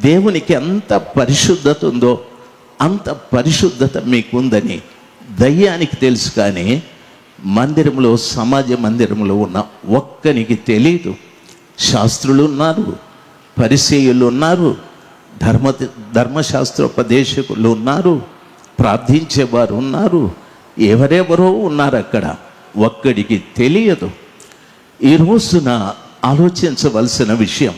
దేవునికి ఎంత పరిశుద్ధత ఉందో అంత పరిశుద్ధత మీకుందని దయ్యానికి తెలుసు, కానీ మందిరంలో సమాజ మందిరంలో ఉన్న ఒక్కనికి తెలియదు. శాస్త్రులు ఉన్నారు, పరిసయ్యులు ఉన్నారు, ధర్మశాస్త్రోపదేశకులు ఉన్నారు, ప్రార్థించేవారు ఉన్నారు, ఎవరెవరో ఉన్నారు అక్కడ, ఒక్కడికి తెలియదు. ఈ రోజున ఆలోచించవలసిన విషయం,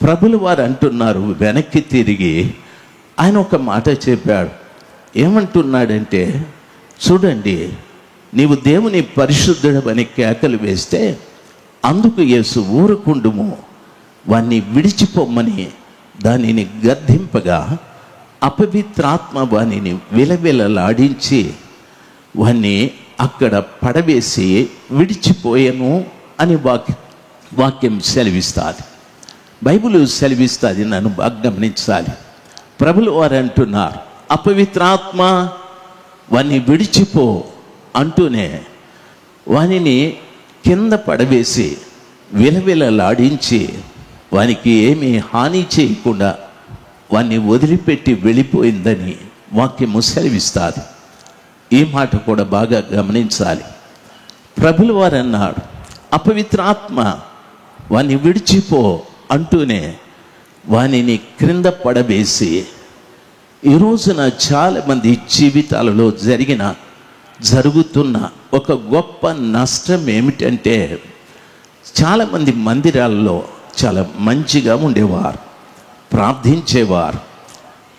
ప్రభులు వారు అంటున్నారు, వెనక్కి తిరిగి ఆయన ఒక మాట చెప్పాడు. ఏమంటున్నాడంటే, చూడండి, నీవు దేవుని పరిశుద్ధుడవని కేకలు వేస్తే అందుకు యేసు ఊరుకుండుము, వాణ్ణి విడిచిపోమ్మని దానిని గద్దింపగా అపవిత్రాత్మ వాణిని విలవిలలాడించి వాణ్ణి అక్కడ పడవేసి విడిచిపోయాను అని వాక్యం సెలవిస్తుంది, బైబిల్ సెలవిస్తుంది. నన్ను బాగా గమనించాలి. ప్రభులు వారు అంటున్నారు, అపవిత్రాత్మ వాణ్ణి విడిచిపో అంటూనే వానిని కింద పడవేసి విలవిలలాడించి వానికి ఏమీ హాని చేయకుండా వాణ్ణి వదిలిపెట్టి వెళ్ళిపోయిందని వాక్యము సెలవిస్తుంది. ఈ మాట కూడా బాగా గమనించాలి. ప్రభులు వారు అన్నాడు, అపవిత్రాత్మ వాణ్ణి విడిచిపో అంటూనే వానిని క్రింద పడవేసి. ఈ రోజున చాలామంది జీవితాలలో జరుగుతున్న ఒక గొప్ప నష్టం ఏమిటంటే, చాలామంది మందిరాల్లో చాలా మంచిగా ఉండేవారు, ప్రార్థించేవారు,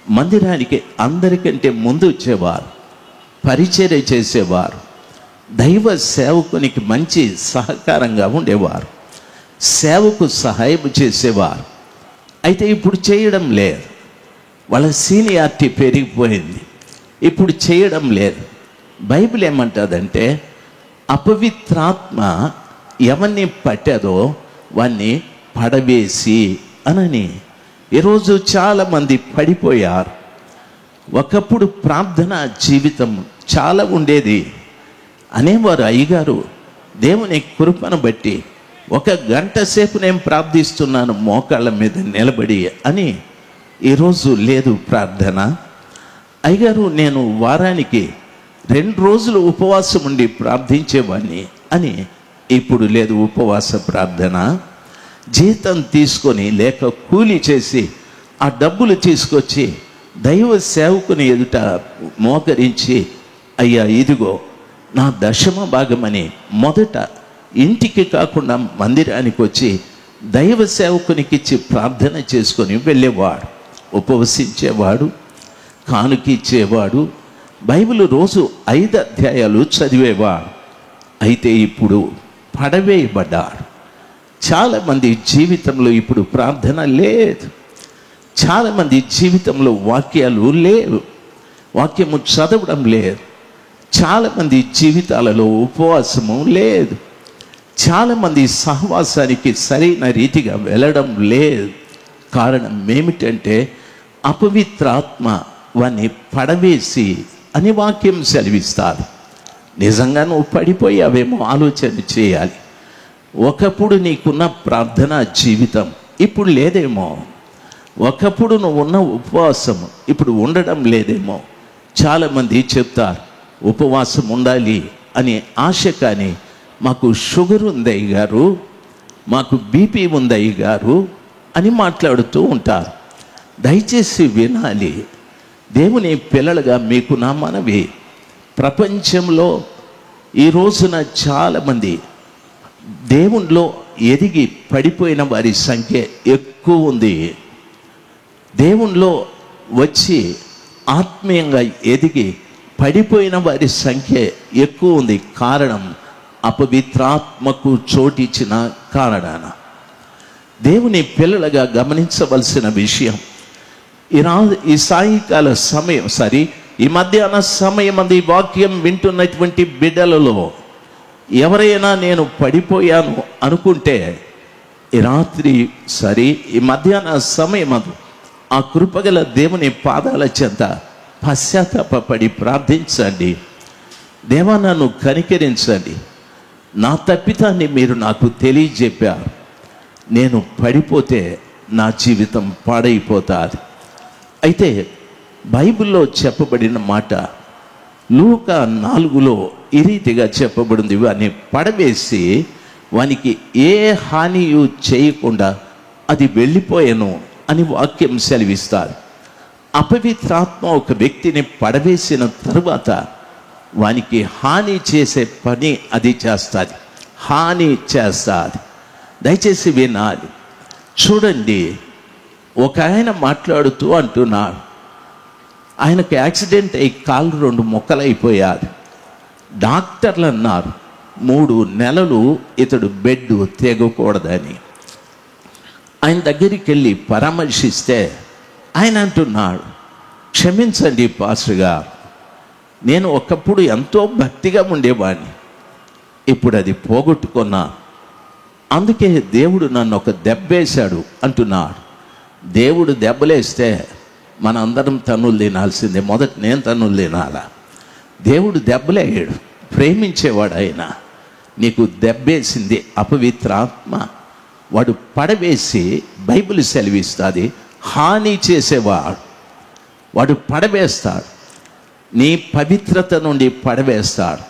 మందిరానికి అందరికంటే ముందు వచ్చేవారు, పరిచర్య చేసేవారు, దైవ సేవకునికి మంచి సహకారంగా ఉండేవారు, సేవకు సహాయం చేసేవారు. అయితే ఇప్పుడు చేయడం లేదు, వాళ్ళ సీనియారిటీ పెరిగిపోయింది, ఇప్పుడు చేయడం లేదు. బైబిల్ ఏమంటుందంటే, అపవిత్రాత్మ ఎవరిని పట్టదో వాణ్ణి పడవేసి అనని. ఈరోజు చాలామంది పడిపోయారు. ఒకప్పుడు ప్రార్థన జీవితం చాలా ఉండేది అనేవారు అయ్యగారు, దేవుని కృపను బట్టి 1 గంట సేపు నేను ప్రార్థిస్తున్నాను మోకాళ్ళ మీద నిలబడి అని. ఈరోజు లేదు ప్రార్థన. అయ్యగారు, నేను వారానికి 2 రోజులు ఉపవాసం ఉండి ప్రార్థించేవాడిని అని. ఇప్పుడు లేదు ఉపవాస ప్రార్థన. జీతం తీసుకొని లేక కూలి చేసి ఆ డబ్బులు తీసుకొచ్చి దైవ సేవకుని ఎదుట మోకరించి, అయ్యా ఇదిగో నా దశమ భాగమని మొదట ఇంటికి కాకుండా మందిరానికి వచ్చి దైవ సేవకునికి ఇచ్చి ప్రార్థన చేసుకొని వెళ్ళేవాడు, ఉపవసించేవాడు, కానుకిచ్చేవాడు, బైబిల్ రోజు 5 అధ్యాయాలు చదివేవాడు. అయితే ఇప్పుడు పడవేయబడ్డాడు. చాలామంది జీవితంలో ఇప్పుడు ప్రార్థన లేదు. చాలామంది జీవితంలో వాక్యాలు లేవు, వాక్యము చదవడం లేదు. చాలామంది జీవితాలలో ఉపవాసము లేదు. చాలామంది సహవాసానికి సరైన రీతిగా వెళ్ళడం లేదు. కారణం ఏమిటంటే అపవిత్రాత్మ వాన్ని పడవేసి అని వాక్యం సెలవిస్తారు. నిజంగా నువ్వు పడిపోయావేమో ఆలోచన చేయాలి. ఒకప్పుడు నీకున్న ప్రార్థనా జీవితం ఇప్పుడు లేదేమో. ఒకప్పుడు నువ్వు ఉన్న ఉపవాసం ఇప్పుడు ఉండడం లేదేమో. చాలామంది చెప్తారు ఉపవాసం ఉండాలి అని ఆశ, కానీ మాకు షుగర్ ఉంది అయ్యగారు, మాకు బీపీ ఉంది అయ్యగారు అని మాట్లాడుతూ ఉంటారు. దయచేసి వినాలి. దేవుని పిల్లలుగా మీకు నా మనవి, ప్రపంచంలో ఈ రోజున చాలామంది దేవునిలో ఎదిగి పడిపోయిన వారి సంఖ్య ఎక్కువ ఉంది. దేవునిలో వచ్చి ఆత్మీయంగా ఎదిగి పడిపోయిన వారి సంఖ్య ఎక్కువ ఉంది. కారణం అపవిత్రాత్మకు చోటిచ్చిన కారణాన. దేవుని పిల్లలుగా గమనించవలసిన విషయం, ఈ సాయంకాల సమయం ఈ మధ్యాహ్న సమయం అంది వాక్యం వింటున్నటువంటి బిడ్డలలో ఎవరైనా నేను పడిపోయాను అనుకుంటే ఈ రాత్రి ఈ మధ్యాహ్న సమయం ఆ కృపగల దేవుని పాదాల చెంత పశ్చాత్తాపడి ప్రార్థించండి. దేవా నన్ను కనికరించండి, నా తప్పితాన్ని మీరు నాకు తెలియజెప్పారు, నేను పడిపోతే నా జీవితం పాడైపోతుంది. అయితే బైబిల్లో చెప్పబడిన మాట లూకా 4లో ఈ రీతిగా చెప్పబడింది, వాని పడవేసి వానికి ఏ హానియు చేయకుండా అది వెళ్ళిపోయాను అని వాక్యం సెలవిస్తారు. అపవిత్రాత్మ ఒక వ్యక్తిని పడవేసిన తరువాత వానికి హాని చేసే పని అది చేస్తుంది, హాని చేస్తుంది. దయచేసి వినాలి. చూడండి, ఒక ఆయన మాట్లాడుతూ అంటున్నాడు, ఆయనకు యాక్సిడెంట్ అయ్యి కాళ్ళు 2 ముక్కలైపోయాడు. డాక్టర్లు అన్నారు 3 నెలలు ఇతడు బెడ్ తెగకూడదని. ఆయన దగ్గరికి వెళ్ళి పరామర్శిస్తే ఆయన అంటున్నాడు, క్షమించండి పాస్టర్ గారు, నేను ఒకప్పుడు ఎంతో భక్తిగా ఉండేవాడిని, ఇప్పుడు అది పోగొట్టుకున్నా, అందుకే దేవుడు నన్ను ఒక దెబ్బేశాడు అంటున్నాడు. దేవుడు దెబ్బలేస్తే మన అందరం తన్నులు తినాల్సిందే. మొదట నేను తన్నులు తినాలా? దేవుడు దెబ్బలేయాడు, ప్రేమించేవాడు ఆయన. నీకు దెబ్బేసింది అపవిత్రాత్మ, వాడు పడవేసి బైబిల్ సెలవిస్తుంది హాని చేసేవాడు. వాడు పడవేస్తాడు, నీ పవిత్రత నుండి పడవేస్తాడు,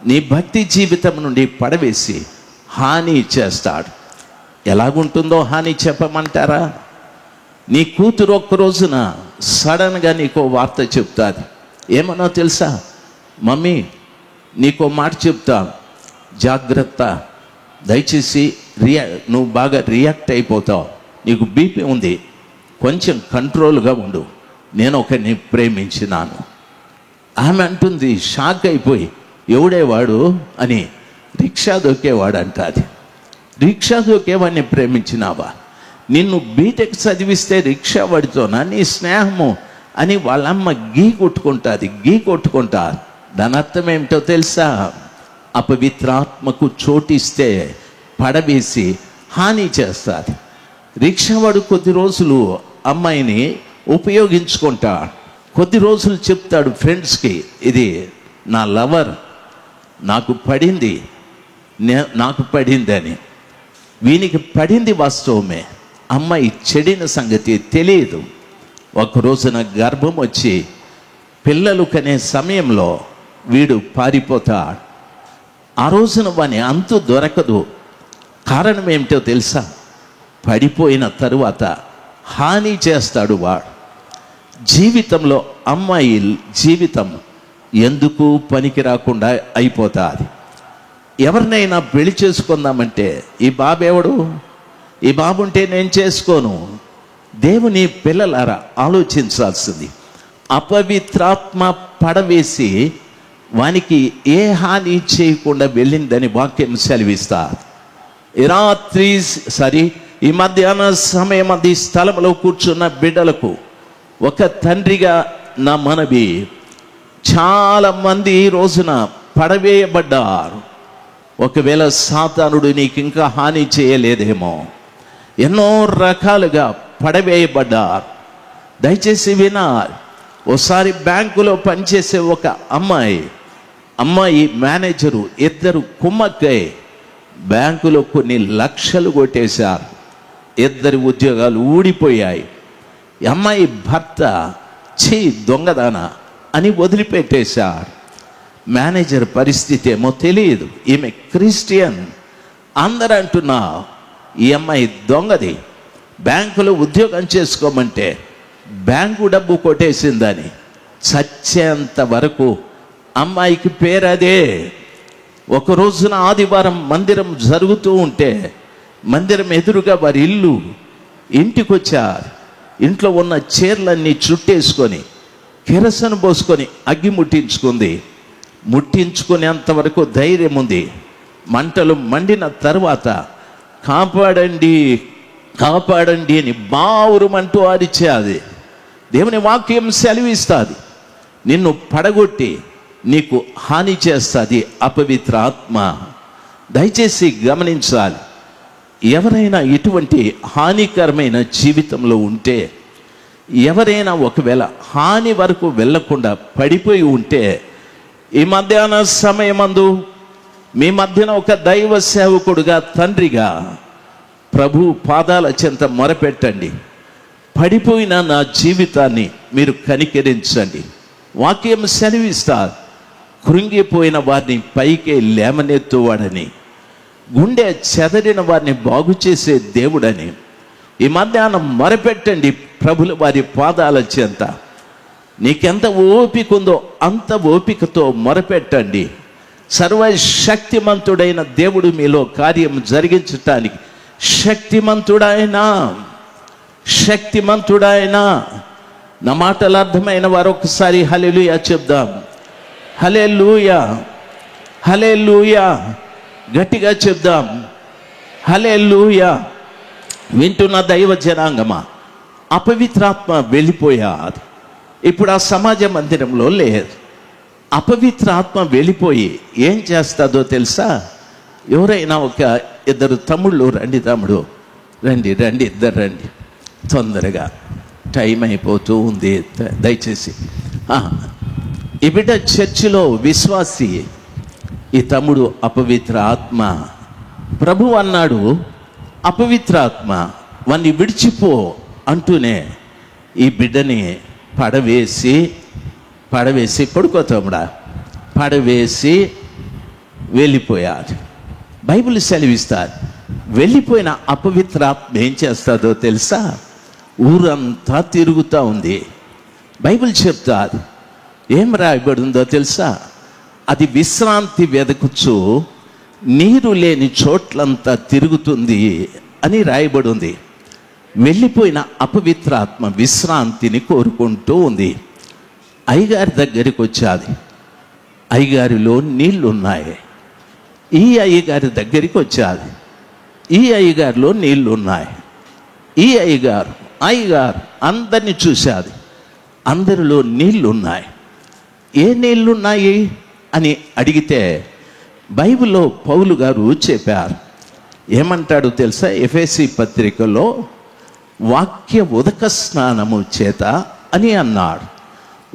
నీ భక్తి జీవితం నుండి పడవేసి హాని చేస్తాడు. ఎలాగుంటుందో హాని చెప్పమంటారా? నీ కూతురు ఒక్క రోజున సడన్గా నీకో వార్త చెప్తాది. ఏమన్నా తెలుసా? మమ్మీ నీకో మాట చెప్తాను, జాగ్రత్త, దయచేసి నువ్వు బాగా రియాక్ట్ అయిపోతావు, నీకు బీపీ ఉంది, కొంచెం కంట్రోల్గా ఉండు, నేను ఒకరిని ప్రేమించినాను. ఆమె అంటుంది షాక్ అయిపోయి, ఎవడేవాడు అని. రిక్షా దొక్కేవాడు అంటాది. రిక్షా దొక్కేవాడిని ప్రేమించినావా? నిన్ను బీటెక్ చదివిస్తే రిక్షా వాడితోనా నీ స్నేహము అని వాళ్ళమ్మ గీ కొట్టుకుంటారు. దాని అర్థం ఏమిటో తెలుసా? అపవిత్రాత్మకు చోటిస్తే పడవేసి హాని చేస్తుంది. రిక్షావాడు కొద్ది రోజులు అమ్మాయిని ఉపయోగించుకుంటాడు, కొద్ది రోజులు చెప్తాడు ఫ్రెండ్స్కి, ఇది నా లవర్, నాకు పడింది అని. వీనికి పడింది వాస్తవమే, అమ్మాయి చెడిన సంగతి తెలియదు. ఒక రోజున గర్భం వచ్చి పిల్లలు కనే సమయంలో వీడు పారిపోతాడు. ఆ రోజున వాని అంతు దొరకదు. కారణం ఏమిటో తెలుసా? పడిపోయిన తరువాత హాని చేస్తాడు వాడు. జీవితంలో అమ్మాయి జీవితం ఎందుకు పనికి రాకుండా అయిపోతుంది. ఎవరినైనా పెళ్లి చేసుకుందామంటే ఈ బాబేవాడు, ఈ బాబుంటే నేను చేసుకోను. దేవుని పిల్లలారా ఆలోచించాల్సింది, అపవిత్రాత్మ పడవేసి వానికి ఏ హాని చేయకుండా వెళ్ళిందని వాక్యం సెలవిస్తారు. ఈ మధ్యాహ్న సమయం అది స్థలంలో కూర్చున్న బిడ్డలకు ఒక తండ్రిగా నా మనవి, చాలా మంది ఈ రోజున పడవేయబడ్డారు. ఒకవేళ సాతానుడు నీకు ఇంకా హాని చేయలేదేమో, ఎన్నో రకాలుగా పడవేయబడ్డారు. దయచేసి వినాలి. ఓసారి బ్యాంకులో పనిచేసే ఒక అమ్మాయి మేనేజరు ఇద్దరు కుమ్మక్కై బ్యాంకులో కొన్ని లక్షలు కొట్టేశారు. ఇద్దరి ఉద్యోగాలు ఊడిపోయాయి. అమ్మాయి భర్త దొంగదాన అని వదిలిపెట్టేశారు. మేనేజర్ పరిస్థితి ఏమో తెలియదు. ఈమె క్రిస్టియన్. అందరూ అంటున్నా ఈ అమ్మాయి దొంగది, బ్యాంకులో ఉద్యోగం చేసుకోమంటే బ్యాంకు డబ్బు కొట్టేసిందని. చచ్చేంత వరకు అమ్మాయికి పేరదే. ఒక రోజున ఆదివారం మందిరం జరుగుతూ ఉంటే మందిరం ఎదురుగా వారి ఇంటికి వచ్చారు. ఇంట్లో ఉన్న చీరలన్నీ చుట్టేసుకొని కిరసను పోసుకొని అగ్గి ముట్టించుకునేంత వరకు ధైర్యం ఉంది. మంటలు మండిన తర్వాత కాపాడండి కాపాడండి అని బావురుమంటూ అరిచేది. దేవుని వాక్యం సెలవిస్తుంది, నిన్ను పడగొట్టి నీకు హాని చేస్తుంది అపవిత్ర ఆత్మ. దయచేసి గమనించాలి. ఎవరైనా ఇటువంటి హానికరమైన జీవితంలో ఉంటే, ఎవరైనా ఒకవేళ హాని వరకు వెళ్ళకుండా పడిపోయి ఉంటే, ఈ మధ్యాహ్న సమయమందు మీ మధ్యన ఒక దైవ సేవకుడుగా, తండ్రిగా ప్రభు పాదాల చెంత మొరపెట్టండి. పడిపోయిన నా జీవితాన్ని మీరు కనికరించండి. వాక్యం సెలవిస్తారు, కృంగిపోయిన వారిని పైకి లేవనెత్తువాడని, గుండె చెదరిన వారిని బాగు చేసే దేవుడని. ఈ మధ్యాహ్నం మొరపెట్టండి ప్రభుల వారి పాదాల చెంత. నీకెంత ఓపిక ఉందో అంత ఓపికతో మొరపెట్టండి. సర్వశక్తిమంతుడైన దేవుడు మీలో కార్యం జరిగించటానికి శక్తిమంతుడైనా. నా మాటలు అర్థమైన వారు ఒకసారి హల్లెలూయా చెప్దాం. హల్లెలూయా, హల్లెలూయా, గట్టిగా చెప్దాం. హల్లెలూయా. వింటున్న దైవ జనాంగమా, అపవిత్రాత్మ వెళ్ళిపోయాది. ఇప్పుడు ఆ సమాజ మందిరంలో లేదు. అపవిత్ర ఆత్మ వెళ్ళిపోయి ఏం చేస్తుందో తెలుసా? ఎవరైనా ఒక ఇద్దరు తమ్ముళ్ళు, రండి తమ్ముడు, రండి ఇద్దరు రండి, తొందరగా టైం అయిపోతూ ఉంది, దయచేసి. ఈ బిడ్డ చర్చిలో విశ్వాసి, ఈ తమ్ముడు అపవిత్ర ఆత్మ. ప్రభు అన్నాడు, అపవిత్ర ఆత్మ వాన్ని విడిచిపో అంటూనే ఈ బిడ్డని పడవేసి పడుకోతాముడా, పడవేసి వెళ్ళిపోయారు. బైబిల్ సెలవిస్తారు, వెళ్ళిపోయిన అపవిత్రాత్మ ఏం చేస్తుందో తెలుసా? ఊరంతా తిరుగుతూ ఉంది. బైబిల్ చెప్తారు, ఏం రాయబడిందో తెలుసా? అది విశ్రాంతి వెదకుచు నీరు లేని చోట్లంతా తిరుగుతుంది అని రాయబడి ఉంది. వెళ్ళిపోయిన అపవిత్రాత్మ విశ్రాంతిని కోరుకుంటూ ఉంది. అయ్యగారి దగ్గరికి వచ్చాది. అయ్యగారిలో నీళ్లున్నాయి. ఈ అయ్యగారి దగ్గరికి వచ్చాది. ఈ అయ్యగారిలో నీళ్లున్నాయి. ఈ అయ్యగారు అందరినీ చూశాది. అందరిలో నీళ్లున్నాయి. ఏ నీళ్లున్నాయి అని అడిగితే బైబిల్లో పౌలు గారు చెప్పారు. ఏమంటాడు తెలుసా? ఎఫెసీ పత్రికలో వాక్య ఉదక స్నానము చేత అని అన్నాడు.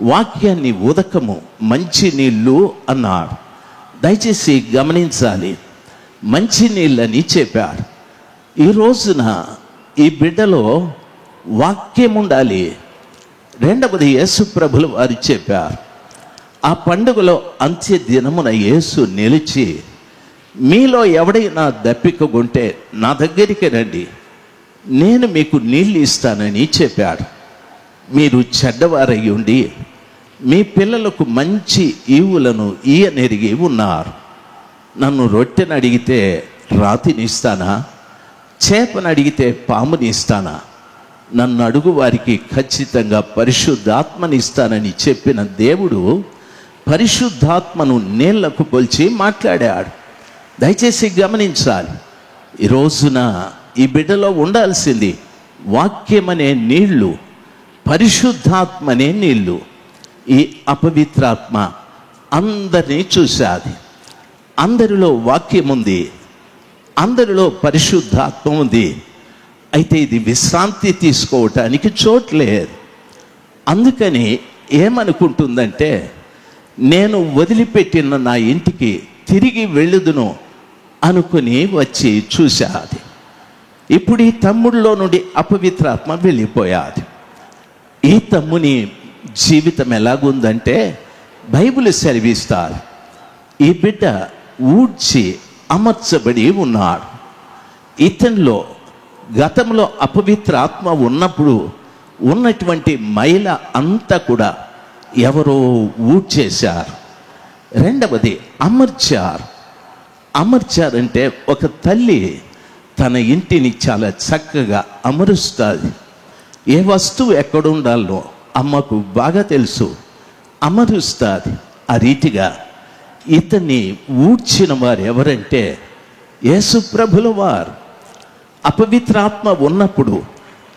వాక్యాన్ని ఉదకము, మంచి నీళ్ళు అన్నాడు. దయచేసి గమనించాలి, మంచి నీళ్ళని చెప్పాడు. ఈ రోజున ఈ బిడ్డలో వాక్యం ఉండాలి. రెండవది యేసు ప్రభులు వారు చెప్పారు, ఆ పండుగలో అంత్య దినమున యేసు నిలిచి, మీలో ఎవడైనా దప్పికగుంటే నా దగ్గరికి రండి, నేను మీకు నీళ్ళు ఇస్తానని చెప్పాడు. మీరు చెడ్డవారై ఉండి మీ పిల్లలకు మంచి ఈవులను ఇయ్యనెరిగి ఉన్నారు. నన్ను రొట్టెను అడిగితే రాతిని ఇస్తానా? చేపను అడిగితే పాముని ఇస్తానా? నన్ను అడుగు వారికి ఖచ్చితంగా పరిశుద్ధాత్మని ఇస్తానని చెప్పిన దేవుడు పరిశుద్ధాత్మను నీళ్లకు పోల్చి మాట్లాడాడు. దయచేసి గమనించాలి, ఈ రోజున ఈ బిడ్డలో ఉండాల్సింది వాక్యమనే నీళ్లు, పరిశుద్ధాత్మనే నీళ్లు. ఈ అపవిత్రాత్మ అందరినీ చూశాది. అందరిలో వాక్యం ఉంది, అందరిలో పరిశుద్ధాత్మ ఉంది. అయితే ఇది విశ్రాంతి తీసుకోవటానికి చోట్లేదు. అందుకని ఏమనుకుంటుందంటే, నేను వదిలిపెట్టిన నా ఇంటికి తిరిగి వెళ్ళుదును అనుకుని వచ్చి చూశాది. ఇప్పుడు ఈ తమ్ముడిలో నుండి అపవిత్రాత్మ వెళ్ళిపోయాది. ఈ తమ్ముని జీవితం ఎలాగుందంటే, బైబిల్ సెలవిస్తారు, ఈ బిడ్డ ఊడ్చి అమర్చబడి ఉన్నాడు. ఇతనిలో గతంలో అపవిత్రాత్మ ఉన్నప్పుడు ఉన్నటువంటి మైల అంతా కూడా ఎవరో ఊడ్చేశారు. రెండవది అమర్చారు. అమర్చారంటే ఒక తల్లి తన ఇంటిని చాలా చక్కగా అమరుస్తుంది. ఏ వస్తువు ఎక్కడుండాలో అమ్మకు బాగా తెలుసు, అమరుస్తుంది. ఆ రీతిగా ఇతన్ని ఊడ్చిన వారు ఎవరంటే యేసు ప్రభుల వారు. అపవిత్రాత్మ ఉన్నప్పుడు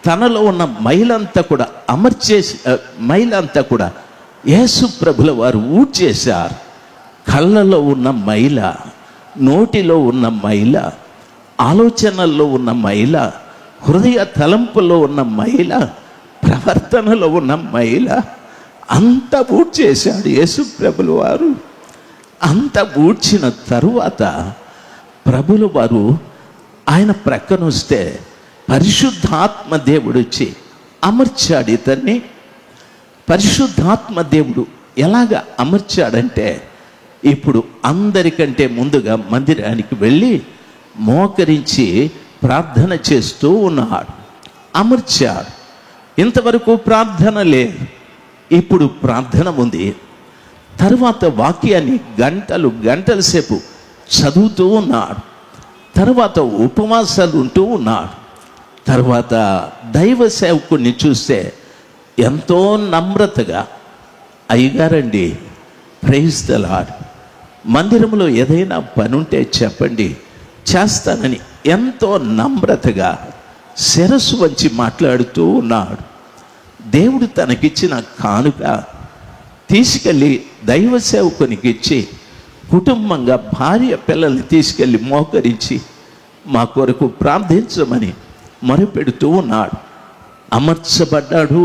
తనలో ఉన్న మైలంతా కూడా మైలంతా కూడా యేసు ప్రభుల వారు ఊడ్చేశారు. కళ్ళలో ఉన్న మైల, నోటిలో ఉన్న మైల, ఆలోచనల్లో ఉన్న మైల, హృదయ తలంపులో ఉన్న మైల, ప్రవర్తనలో ఉన్న మైల అంతా ఊడ్చేశాడు యేసు ప్రభుల వారు. అంత ఊడ్చిన తరువాత ప్రభుల వారు ఆయన ప్రక్కన వస్తే పరిశుద్ధాత్మ దేవుడు వచ్చి అమర్చాడు ఇతన్ని. పరిశుద్ధాత్మ దేవుడు ఎలాగ అమర్చాడంటే, ఇప్పుడు అందరికంటే ముందుగా మందిరానికి వెళ్ళి మోకరించి ప్రార్థన చేస్తూ ఉన్నాడు. అమర్చాడు. ఇంతవరకు ప్రార్థన లేదు, ఇప్పుడు ప్రార్థన ఉంది. తరువాత వాక్యాన్ని గంటల సేపు చదువుతూ ఉన్నాడు. తర్వాత ఉపవాసాలు ఉంటూ ఉన్నాడు. తర్వాత దైవ సేవకుడిని చూస్తే ఎంతో నమ్రతగా, అయ్యగారండి ప్రైజ్ ద లార్డ్, మందిరంలో ఏదైనా పని ఉంటే చెప్పండి చేస్తానని ఎంతో నమ్రతగా శిరస్సు వంచి మాట్లాడుతూ ఉన్నాడు. దేవుడు తనకిచ్చిన కానుక తీసుకెళ్ళి దైవ సేవకునికి ఇచ్చి కుటుంబంగా భార్య పిల్లల్ని తీసుకెళ్ళి మోకరించి మా కొరకు ప్రార్థించమని మొరపెడుతూ ఉన్నాడు. అమర్చబడ్డాడు.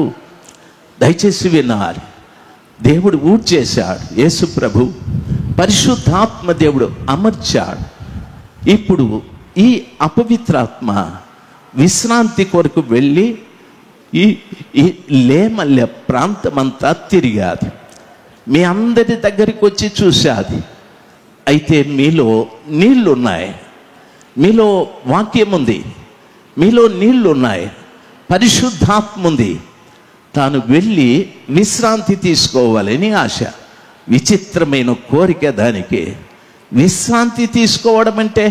దయచేసి వినాలి, దేవుడు ఊడ్చేశాడు. యేసు ప్రభు పరిశుద్ధాత్మ దేవుడు అమర్చాడు. ఇప్పుడు ఈ అపవిత్రాత్మ విశ్రాంతి కొరకు వెళ్ళి ఈ లేమల్లె ప్రాంతమంతా తిరిగాది. మీ అందరి దగ్గరికి వచ్చి చూశాది. అయితే మీలో నీళ్లున్నాయి, మీలో వాక్యం ఉంది, మీలో నీళ్లున్నాయి, పరిశుద్ధాత్మ ఉంది. తాను వెళ్ళి విశ్రాంతి తీసుకోవాలని ఆశ. విచిత్రమైన కోరిక దానికి. విశ్రాంతి తీసుకోవడం అంటే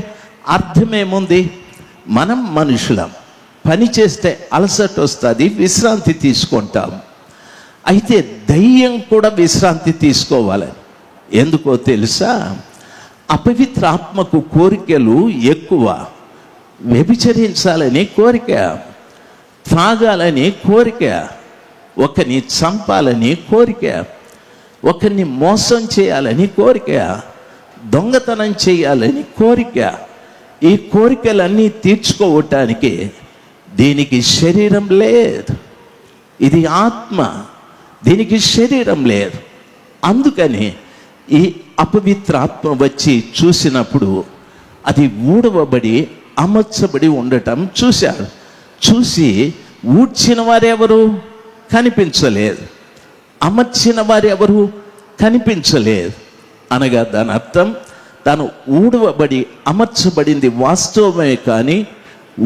అర్థమేముంది? మనం మనుషులం, పని చేస్తే అలసట వస్తుంది, విశ్రాంతి తీసుకుంటాం. అయితే దయ్యం కూడా విశ్రాంతి తీసుకోవాలని. ఎందుకో తెలుసా? అపవిత్రాత్మకు కోరికలు ఎక్కువ. వ్యభిచరించాలని కోరిక, త్రాగాలని కోరిక, ఒకరిని చంపాలని కోరిక, ఒకరిని మోసం చేయాలని కోరిక, దొంగతనం చేయాలని కోరిక. ఈ కోరికలన్నీ తీర్చుకోవటానికి దీనికి శరీరం లేదు, ఇది ఆత్మ, దీనికి శరీరం లేదు. అందుకని ఈ అపవిత్రాత్మ వచ్చి చూసినప్పుడు అది ఊడవబడి అమర్చబడి ఉండటం చూశాడు. చూసి ఊడ్చిన వారెవరు కనిపించలేదు, అమర్చిన వారెవరు కనిపించలేదు. అనగా దాని అర్థం తాను ఊడవబడి అమర్చబడింది వాస్తవమే, కానీ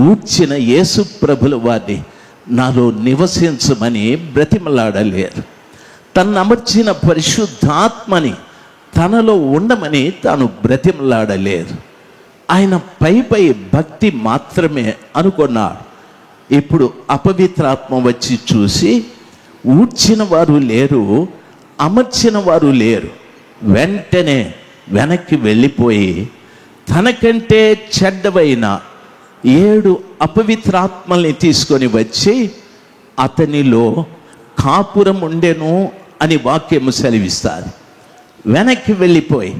ఊడ్చిన యేసు ప్రభుల వారిని నాలో నివసించమని బ్రతిమలాడలేరు. తను అమర్చిన పరిశుద్ధాత్మని తనలో ఉండమని తాను బ్రతిమలాడలేరు. ఆయన పై భక్తి మాత్రమే అనుకున్నాడు. ఇప్పుడు అపవిత్రాత్మ వచ్చి చూసి ఊడ్చిన వారు లేరు, అమర్చిన వారు లేరు. వెంటనే వెనక్కి వెళ్ళిపోయి తనకంటే చెడ్డవైన 7 అపవిత్రాత్మల్ని తీసుకొని వచ్చి అతనిలో కాపురం ఉండెను అని వాక్యము సెలవిస్తారు. వెనక్కి వెళ్ళిపోయి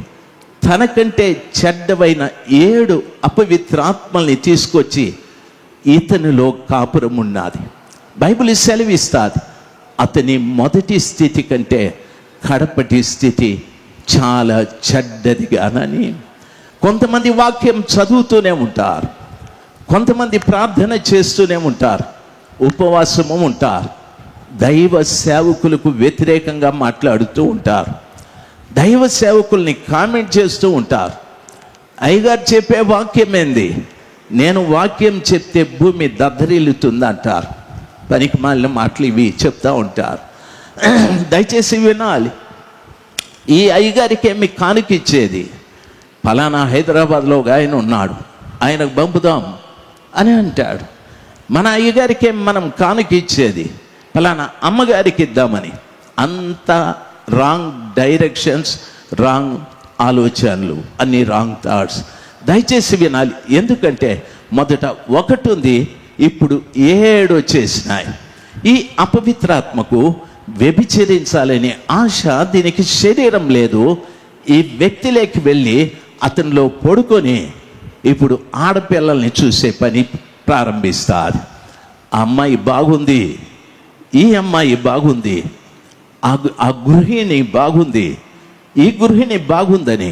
తనకంటే చెడ్డవైన 7 అపవిత్రాత్మల్ని తీసుకొచ్చి ఇతనిలో కాపురం ఉన్నది. బైబిల్ సెలవిస్తుంది అతని మొదటి స్థితి కంటే కడపటి స్థితి చాలా చెడ్డదిగానని. కొంతమంది వాక్యం చదువుతూనే ఉంటారు, కొంతమంది ప్రార్థన చేస్తూనే ఉంటారు, ఉపవాసము ఉంటారు, దైవ సేవకులకు వ్యతిరేకంగా మాట్లాడుతూ ఉంటారు, దైవ సేవకుల్ని కామెంట్ చేస్తూ ఉంటారు. అయ్యగారు చెప్పే వాక్యం ఏంది, నేను వాక్యం చెప్తే భూమి దద్దరిల్లుతుంది అంటారు. పనికి మాలిన మాటలు ఇవి చెప్తూ ఉంటారు. దయచేసి వినాలి. ఈ అయ్యగారికి ఏమి కానుకిచ్చేది, ఫలానా హైదరాబాద్లో ఒక ఆయన ఉన్నాడు, ఆయనకు పంపుదాం అని అంటాడు. మన అయ్యగారికి ఏం మనం కానుకిచ్చేది, ఫలానా అమ్మగారికి ఇద్దామని. అంత రాంగ్ డైరెక్షన్స్, రాంగ్ ఆలోచనలు, అన్ని రాంగ్ థాట్స్. దయచేసి వినాలి. ఎందుకంటే మొదట 1 ఉంది, ఇప్పుడు 7 వచ్చేసినాయి. ఈ అపవిత్రాత్మకు వ్యభిచరించాలనే ఆశ దీనికి శరీరం లేదు. ఈ వ్యక్తిలోకి వెళ్ళి అతనిలో పడుకొని ఇప్పుడు ఆడపిల్లల్ని చూసే పని ప్రారంభిస్తారు. ఆ అమ్మాయి బాగుంది, ఈ అమ్మాయి బాగుంది, ఆ గృహిణి బాగుంది, ఈ గృహిణి బాగుందని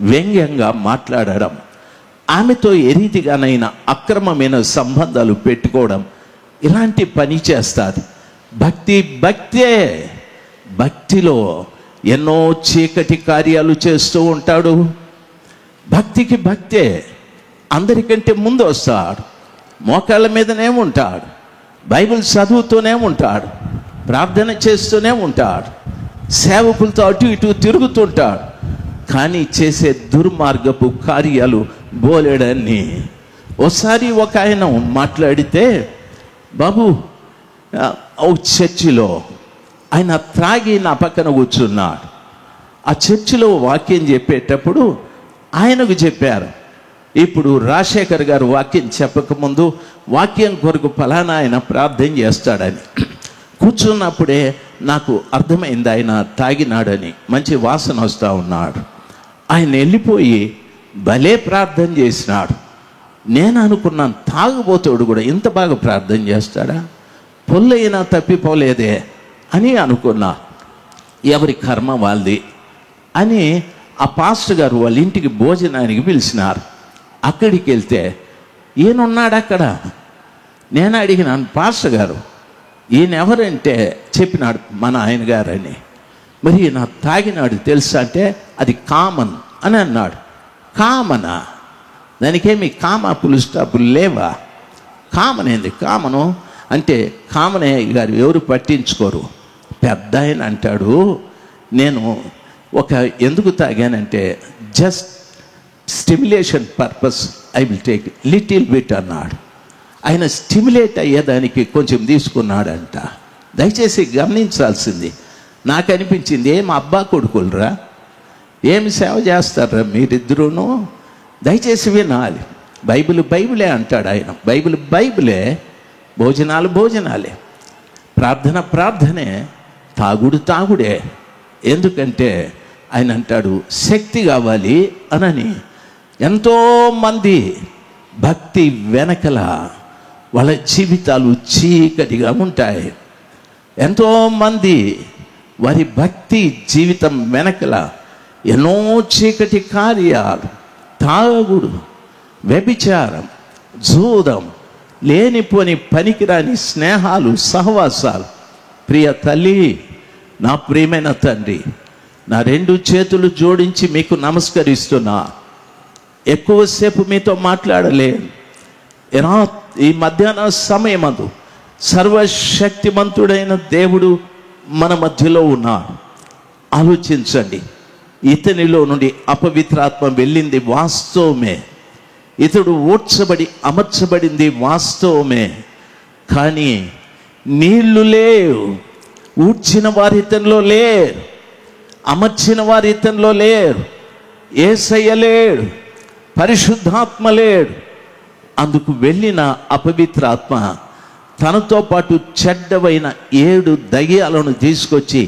వ్యంగ్యంగా మాట్లాడడం, ఆమెతో ఏ రీతిగానైనా అక్రమమైన సంబంధాలు పెట్టుకోవడం, ఇలాంటి పని చేస్తుంది. భక్తే, భక్తిలో ఎన్నో చీకటి కార్యాలు చేస్తూ ఉంటాడు. భక్తికి భక్తే, అందరికంటే ముందు వస్తాడు, మోకాళ్ళ మీదనే ఉంటాడు, బైబిల్ చదువుతూనే ఉంటాడు, ప్రార్థన చేస్తూనే ఉంటాడు, సేవకులతో అటు ఇటు తిరుగుతుంటాడు. కానీ చేసే దుర్మార్గపు కార్యాలు బోలెడన్ని. ఒకసారి ఒక ఆయన మాట్లాడితే, బాబు ఒక చర్చిలో ఆయన త్రాగి నా పక్కన కూర్చున్నాడు. ఆ చర్చిలో వాక్యం చెప్పేటప్పుడు ఆయనకు చెప్పారు, ఇప్పుడు రాజశేఖర్ గారు వాక్యం చెప్పకముందు వాక్యం కొరకు ఫలానా ఆయన ప్రార్థన చేస్తాడని. కూర్చున్నప్పుడే నాకు అర్థమైంది ఆయన తాగినాడని. మంచి వాసన వస్తూ ఉన్నాడు. ఆయన వెళ్ళిపోయి భలే ప్రార్థన చేసినాడు. నేను అనుకున్నాను, తాగుబోతాడు కూడా ఇంత బాగా ప్రార్థన చేస్తాడా, పొల్లైనా తప్పిపోలేదే అని అనుకున్నా. ఎవరి కర్మ వాళ్ళది అని ఆ పాస్టర్ గారు వాళ్ళ ఇంటికి భోజనానికి పిలిచినారు. అక్కడికి వెళ్తే ఈయనున్నాడు అక్కడ. నేను అడిగినాను, పాస్టర్ గారు ఈయన ఎవరంటే చెప్పినాడు మన ఆయన గారు అని. మరి ఈయన తాగినాడు తెలుసా అంటే అది కామన్ అని అన్నాడు. కామనా? దానికేమి కామా పులు స్టాపులు లేవా? కామన్ ఏంది? కామను అంటే కామనయ్య గారు ఎవరు పట్టించుకోరు. పెద్ద ఆయన అంటాడు, నేను ఎందుకు తాగానంటే just stimulation purpose I will take little bit అన్నాడు. ఆయన స్టిమ్యులేట్ అయ్యేదానికి కొంచెం తీసుకున్నాడంట. దయచేసి గమనించాల్సింది. నాకు అనిపించింది, ఏం అబ్బా కొడుకులరా, ఏమి సేవ చేస్తారా మీరిద్దరూను? దయచేసి వినాలి. బైబిలే అంటాడు ఆయన. బైబిలే, భోజనాలే, ప్రార్థనే, తాగుడే. ఎందుకంటే ఆయన అంటాడు శక్తి కావాలి అనని. ఎంతోమంది భక్తి వెనకల వాళ్ళ జీవితాలు చీకటిగా ఉంటాయి. ఎంతోమంది వారి భక్తి జీవితం వెనకల ఎన్నో చీకటి కార్యాలు, తాగుడు, వ్యభిచారం, జూదం, లేనిపోని పనికిరాని స్నేహాలు, సహవాసాలు. ప్రియ తల్లి, నా ప్రియమైన తండ్రి, నా 2 చేతులు జోడించి మీకు నమస్కరిస్తున్నా. ఎక్కువసేపు మీతో మాట్లాడలేను. ఈ మధ్యాహ్న సమయమందు సర్వశక్తిమంతుడైన దేవుడు మన మధ్యలో ఉన్నాడు. ఆలోచించండి. ఇతనిలో నుండి అపవిత్రాత్మ వెళ్ళింది వాస్తవమే, ఇతడు ఓడ్చబడి అమర్చబడింది వాస్తవమే. కానీ నీళ్లు లేవు, ఊడ్చిన వారి ఇతనిలో లేరు. అమర్చిన వారు ఇతనిలో లేరు. యేసయ్య లేడు, పరిశుద్ధాత్మ లేడు. అందుకు వెళ్ళిన అపవిత్రాత్మ తనతో పాటు చెడ్డవైన 7 దయ్యాలను తీసుకొచ్చి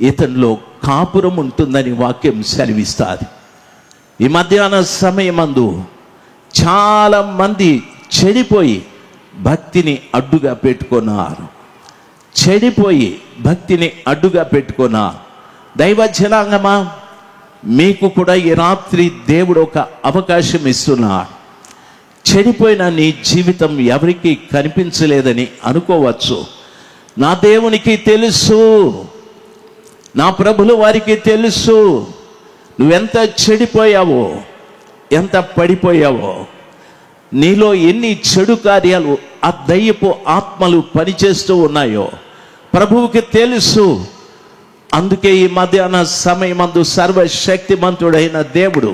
ఇతనిలో కాపురం ఉంటుందని వాక్యం సెలవిస్తుంది. ఈ మధ్యాహ్న సమయమందు చాలా మంది చెడిపోయి భక్తిని అడ్డుగా పెట్టుకున్నారు. దైవ జనాంగమా, మీకు కూడా ఈ రాత్రి దేవుడు ఒక అవకాశం ఇస్తున్నాడు. చెడిపోయిన నీ జీవితం ఎవరికి కనిపించలేదని అనుకోవచ్చు. నా దేవునికి తెలుసు, నా ప్రభుల వారికి తెలుసు నువ్వెంత చెడిపోయావో, ఎంత పడిపోయావో, నీలో ఎన్ని చెడు కార్యాలు ఆ దయ్యపు ఆత్మలు పనిచేస్తూ ఉన్నాయో ప్రభువుకి తెలుసు. అందుకే ఈ మధ్యాహ్న సమయమందు సర్వశక్తిమంతుడైన దేవుడు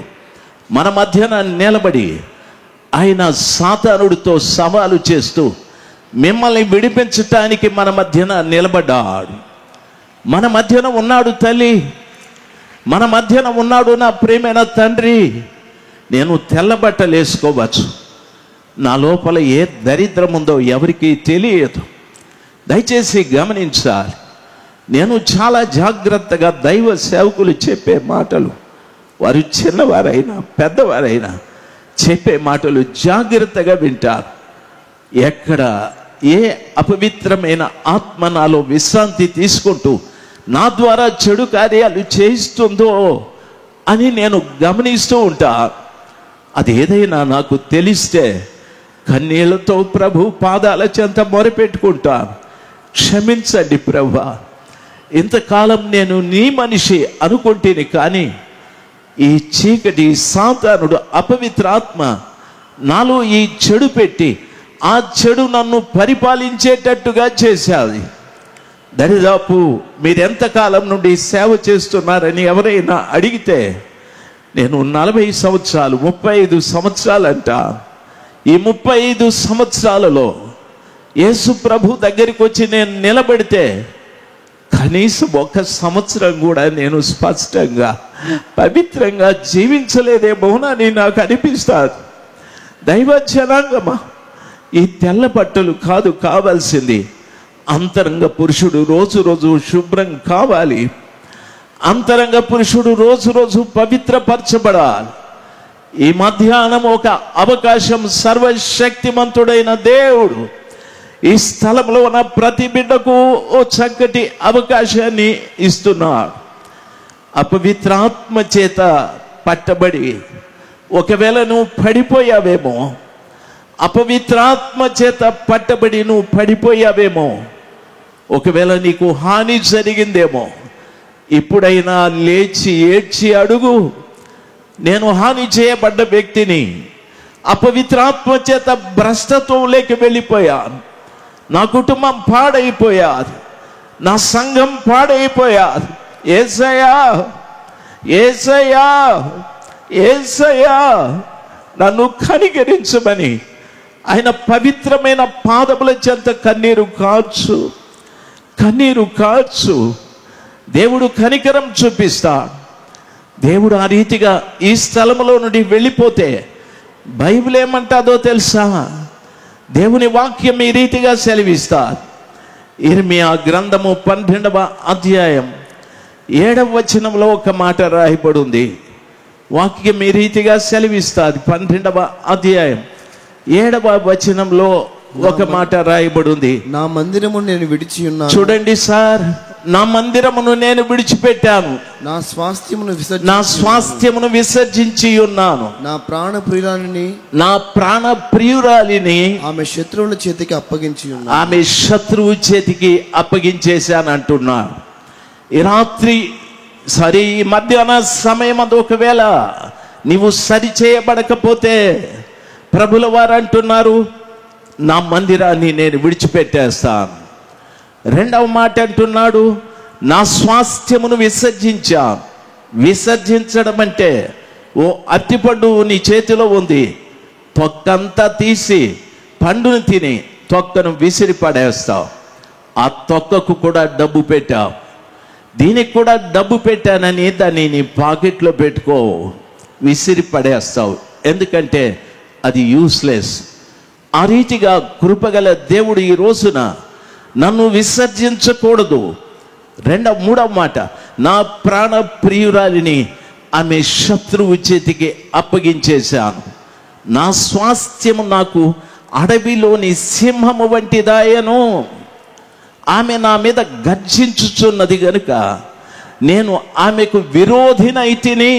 మన మధ్యన నిలబడి ఆయన సాతానుడితో సవాలు చేస్తూ మిమ్మల్ని విడిపించటానికి మన మధ్యన నిలబడ్డాడు. మన మధ్యన ఉన్నాడు తల్లి, మన మధ్యన ఉన్నాడు నా ప్రియమైన తండ్రి. నేను తెల్ల బట్టలు వేసుకోవచ్చు, నా లోపల ఏ దరిద్రం ఉందో ఎవరికి తెలియదు. దయచేసి గమనించాలి. నేను చాలా జాగ్రత్తగా దైవ సేవకులు చెప్పే మాటలు, వారు చిన్నవారైనా పెద్దవారైనా చెప్పే మాటలు జాగ్రత్తగా వింటారు. ఎక్కడ ఏ అపవిత్రమైన ఆత్మ నాలో విశ్రాంతి తీసుకుంటూ నా ద్వారా చెడు కార్యాలు చేయిస్తుందో అని నేను గమనిస్తూ ఉంటా. అది ఏదైనా నాకు తెలిస్తే కన్నీళ్లతో ప్రభు పాదాల చెంత మొరపెట్టుకుంటాను. క్షమించండి ప్రభువా, ఇంతకాలం నేను నీ మనిషి అనుకుంటేనే, కానీ ఈ చీకటి సాతానుడు అపవిత్ర ఆత్మ నాలో ఈ చెడు పెట్టి ఆ చెడు నన్ను పరిపాలించేటట్టుగా చేశాది. దరిదాపు మీరెంతకాలం నుండి సేవ చేస్తున్నారని ఎవరైనా అడిగితే నేను 40 సంవత్సరాలు 35 సంవత్సరాలు అంట. ఈ 35 సంవత్సరాలలో యేసు ప్రభు దగ్గరికి వచ్చి నేను నిలబడితే కనీసం 1 సంవత్సరం కూడా నేను స్పష్టంగా పవిత్రంగా జీవించలేదేమోనని నాకు అనిపిస్తుంది. దైవ జనాంగమా, ఈ తెల్ల బట్టలు కాదు కావాల్సింది. అంతరంగ పురుషుడు రోజు రోజు శుభ్రం కావాలి. అంతరంగ పురుషుడు రోజు రోజు పవిత్రపరచబడాలి. ఈ మధ్యాహ్నం ఒక అవకాశం సర్వశక్తిమంతుడైన దేవుడు ఈ స్థలంలో ఉన్న ప్రతి బిడ్డకు ఓ చక్కటి అవకాశాన్ని ఇస్తున్నాడు. అపవిత్రాత్మ చేత పట్టబడి ఒకవేళ నువ్వు పడిపోయావేమో, అపవిత్రాత్మ చేత పట్టబడి నువ్వు పడిపోయావేమో, ఒకవేళ నీకు హాని జరిగిందేమో, ఇప్పుడైనా లేచి ఏడ్చి అడుగు. నేను హాని చేయబడ్డ వ్యక్తిని, అపవిత్రాత్మ చేత భ్రష్టత్వంలోకి వెళ్ళిపోయాను, నా కుటుంబం పాడైపోయాది, నా సంఘం పాడైపోయాది. యేసయ్యా, యేసయ్యా, యేసయ్యా నన్ను కనికరించమని ఆయన పవిత్రమైన పాదముల చెంత కన్నీరు కాచు. దేవుడు కనికరం చూపిస్తాడు. దేవుడు ఆ రీతిగా ఈ స్థలంలో నుండి వెళ్ళిపోతే బైబిల్ ఏమంటాదో తెలుసా? దేవుని వాక్యం ఈ రీతిగా సెలవిస్తారు. ఇర్మియా గ్రంథము 12వ అధ్యాయం 7వ వచనంలో ఒక మాట రాయబడి ఉంది. వాక్యం ఈ రీతిగా సెలవిస్తారు. 12వ అధ్యాయం 7వ వచనంలో ఒక మాట రాయబడి ఉంది. నా మందిరమును నేను విడిచి ఉన్నాను. చూడండి సార్, నా మందిరమును నేను విడిచిపెట్టాను, నా స్వాస్థ్యమును విసర్జించి ఉన్నాను, నా ప్రాణ ప్రియురాలిని ఆమె శత్రువుల చేతికి అప్పగించి ఉన్నాను, ఆమె శత్రువు చేతికి అప్పగించేశాను అంటున్నాను. ఈ రాత్రి సరే, ఈ మధ్యాహ్న సమయం అది ఒకవేళ నీవు సరి చేయబడకపోతే ప్రభుల వారు అంటున్నారు, నా మందిరాన్ని నేను విడిచిపెట్టేస్తాను. రెండవ మాట అంటున్నాడు, నా స్వాస్థ్యమును విసర్జించాను. విసర్జించడం అంటే ఓ అరటిపండు నీ చేతిలో ఉంది, తొక్కంతా తీసి పండును తిని తొక్కను విసిరి పడేస్తావు. ఆ తొక్కకు కూడా డబ్బు పెట్టావు. దీనికి కూడా డబ్బు పెట్టానని దాన్ని నీ పాకెట్లో పెట్టుకో, విసిరి పడేస్తావు, ఎందుకంటే అది యూస్లెస్. ఆ రీతిగా కృపగల దేవుడు ఈ రోజున నన్ను విసర్జించకూడదు. మూడవ మాట, నా ప్రాణ ప్రియురాలిని ఆమె శత్రువు చేతికి అప్పగించేశాను. నా స్వాస్థ్యము నాకు అడవిలోని సింహము వంటిదాయను. ఆమె నా మీద గర్జించుచున్నది గనుక నేను ఆమెకు విరోధినైతిని.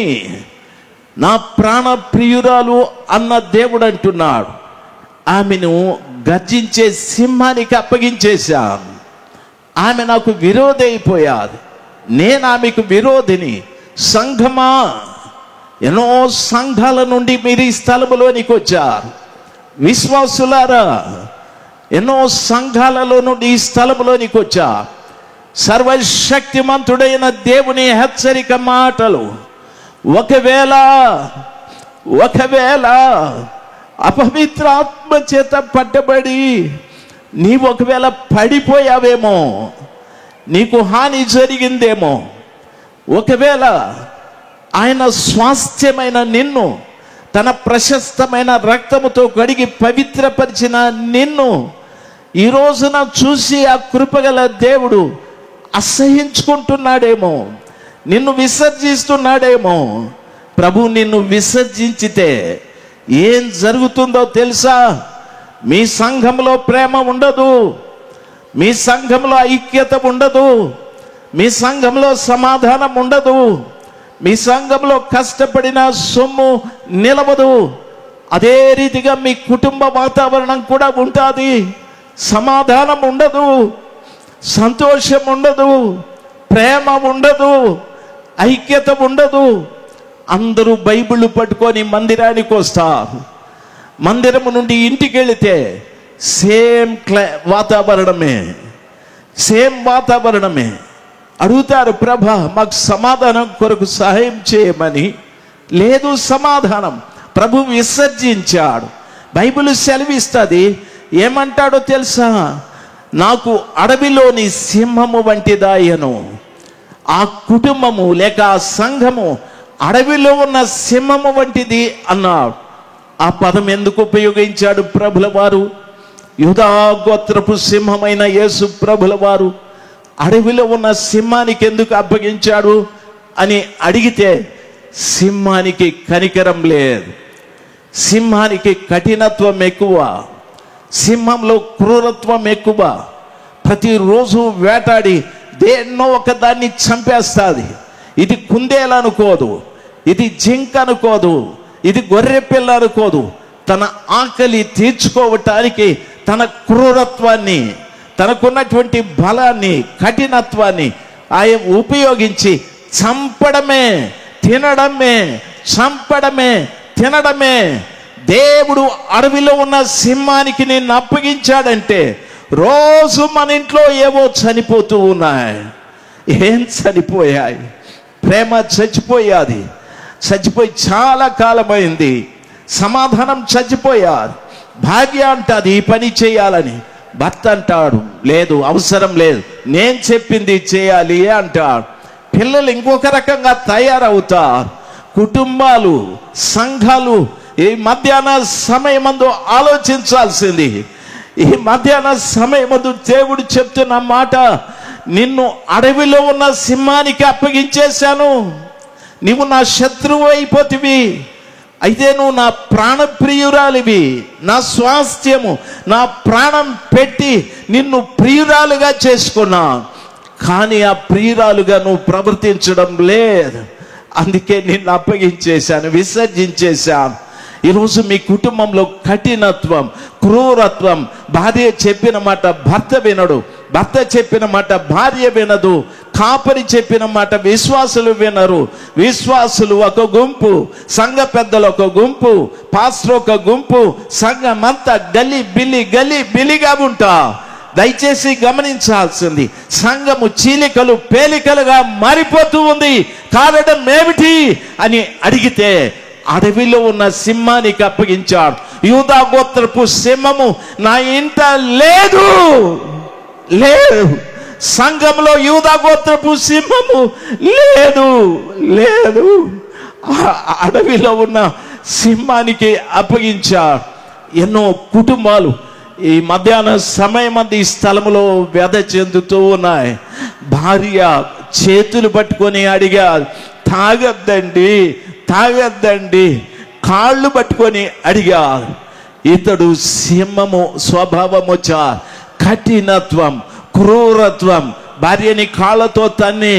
నా ప్రాణ ప్రియురాలు అన్న దేవుడు అంటున్నాడు, ఆమెను గర్జించే సింహానికి అప్పగించేశాను. ఆమె నాకు విరోధి అయిపోయాది, నేను ఆమెకు విరోధిని. సంఘమా, ఎన్నో సంఘాల నుండి మీరు ఈ స్థలములోనికి వచ్చారు. విశ్వాసులారా, ఎన్నో సంఘాలలో నుండి ఈ స్థలములోనికి వచ్చారు. సర్వశక్తిమంతుడైన దేవుని హెచ్చరిక మాటలు, ఒకవేళ అపవిత్ర ఆత్మ చేత పట్టబడి నీవు ఒకవేళ పడిపోయావేమో, నీకు హాని జరిగిందేమో, ఒకవేళ ఆయన స్వాస్థ్యమైన నిన్ను తన ప్రశస్తమైన రక్తముతో కడిగి పవిత్రపరిచిన నిన్ను ఈ రోజున చూసి ఆ కృపగల దేవుడు అసహించుకుంటున్నాడేమో, నిన్ను విసర్జిస్తున్నాడేమో. ప్రభు నిన్ను విసర్జించితే ఏం జరుగుతుందో తెలుసా? మీ సంఘంలో ప్రేమ ఉండదు, మీ సంఘంలో ఐక్యత ఉండదు, మీ సంఘంలో సమాధానం ఉండదు, మీ సంఘంలో కష్టపడిన సొమ్ము నిలవదు. అదే రీతిగా మీ కుటుంబ వాతావరణం కూడా ఉంటుంది. సమాధానం ఉండదు, సంతోషం ఉండదు, ప్రేమ ఉండదు, ఐక్యత ఉండదు. అందరూ బైబిల్ పట్టుకొని మందిరానికి వస్తారు. మందిరము నుండి ఇంటికి వెళితే సేమ్ వాతావరణమే. అడుగుతారు, ప్రభా మాకు సమాధానం కొరకు సహాయం చేయమని. లేదు సమాధానం, ప్రభు విసర్జించాడు. బైబిల్ సెలవిస్తుంది, ఏమంటాడో తెలుసా? నాకు అడవిలోని సింహము వంటిదాయను. ఆ కుటుంబము లేక ఆ సంఘము అడవిలో ఉన్న సింహము వంటిది అన్నాడు. ఆ పదం ఎందుకు ఉపయోగించాడు ప్రభుల వారు? యూదా గోత్రపు సింహమైన యేసు ప్రభుల వారు అడవిలో ఉన్న సింహానికి ఎందుకు అప్పగించాడు అని అడిగితే, సింహానికి కనికరం లేదు, సింహానికి కఠినత్వం ఎక్కువ, సింహంలో క్రూరత్వం ఎక్కువ. ప్రతిరోజు వేటాడి దేన్నో ఒక దాన్ని చంపేస్తుంది. ఇది కుందేలనుకోదు, ఇది జింక అనుకోదు, ఇది గొర్రె పిల్ల అనుకోదు. తన ఆకలి తీర్చుకోవటానికి తన క్రూరత్వాన్ని, తనకున్నటువంటి బలాన్ని, కఠినత్వాన్ని ఆయన ఉపయోగించి చంపడమే, తినడమే. దేవుడు అడవిలో ఉన్న సింహానికి నిన్ను అప్పగించాడంటే రోజు మన ఇంట్లో ఏవో చనిపోతూ ఉన్నాయి. ఏం చనిపోయాయి? ప్రేమ చచ్చిపోయి చాలా కాలమైంది. సమాధానం చచ్చిపోయారు. భార్య అంటాది ఈ పని చేయాలని, భర్త అంటాడు లేదు, అవసరం లేదు, నేను చెప్పింది చేయాలి అంటాడు. పిల్లలు ఇంకొక రకంగా తయారవుతారు. కుటుంబాలు, సంఘాలు ఈ మధ్యాహ్న సమయమందు ఆలోచించాల్సింది. ఈ మధ్యాహ్న సమయమందు దేవుడు చెప్తున్న మాట, నిన్ను అడవిలో ఉన్న సింహానికి అప్పగించేశాను. నీవు నా శత్రువు అయిపోతివి, అయితే నువ్వు నా ప్రాణప్రియురాలివి, నా స్వాస్థ్యము, నా ప్రాణం పెట్టి నిన్ను ప్రియురాలుగా చేసుకున్నా. కానీ ఆ ప్రియురాలుగా నువ్వు ప్రవర్తించడం లేదు, అందుకే నిన్ను అప్పగించేశాను, విసర్జించేశాను. ఈరోజు మీ కుటుంబంలో కఠినత్వం, క్రూరత్వం, భార్య చెప్పిన మాట భర్త వినడు, భర్త చెప్పిన మాట భార్య వినదు, కాపరి చెప్పిన మాట విశ్వాసులు వినరు. విశ్వాసులు ఒక గుంపు, సంఘ పెద్దలు ఒక గుంపు, పాస్టర్ ఒక గుంపు, సంఘమంతా గలి బిలిగా ఉంటా. దయచేసి గమనించాల్సింది, సంఘము చీలికలు పేలికలుగా మారిపోతూ ఉంది. కారణం ఏమిటి అని అడిగితే, అడవిలో ఉన్న సింహానికి అప్పగించాడు. యూదా గోత్రపు సింహము నా ఇంట లేదు. సంఘంలో యూదా గోత్రపు సింహము లేదు లేదు. అడవిలో ఉన్న సింహానికి అప్పగించాడు. ఎన్నో కుటుంబాలు ఈ మధ్యాహ్న సమయం అంది ఈ స్థలంలో వ్యధ చెందుతూ ఉన్నాయి. భార్య చేతులు పట్టుకొని అడిగారు, తాగద్దండి తాగద్దండి. కాళ్ళు పట్టుకొని అడిగారు. ఇతడు సింహము స్వభావం వచ్చా, కఠినత్వం, క్రూరత్వం. భార్యని కాళ్ళతో తన్ని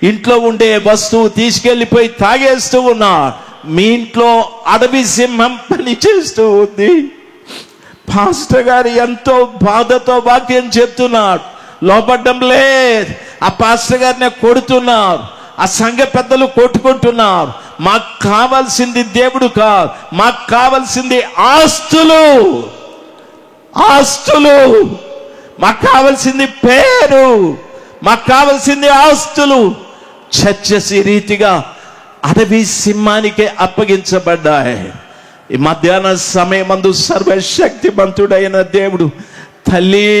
ఇంట్లో ఉండే వస్తువు తీసుకెళ్లిపోయి తాగేస్తూ ఉన్నాడు. మీ ఇంట్లో అడవి సింహం పని చేస్తూ ఉంది. పాస్టర్ గారు ఎంతో బాధతో వాక్యం చెప్తున్నాడు. లోపడ్డం లేదు. ఆ పాస్టర్ గారిని కొడుతున్నారు, ఆ సంఘ పెద్దలు కొట్టుకుంటున్నారు. మాకు కావాల్సింది దేవుడు కాదు, మాకు కావాల్సింది ఆస్తులు. ఆస్తులు మాకు కావాల్సింది పేరు, మాకు కావాల్సింది ఆస్తులు. చర్చస్ ఈ రీతిగా అడవి సింహానికే అప్పగించబడ్డాయి. ఈ మధ్యాహ్న సమయమందు సర్వశక్తిమంతుడైన దేవుడు, తల్లి,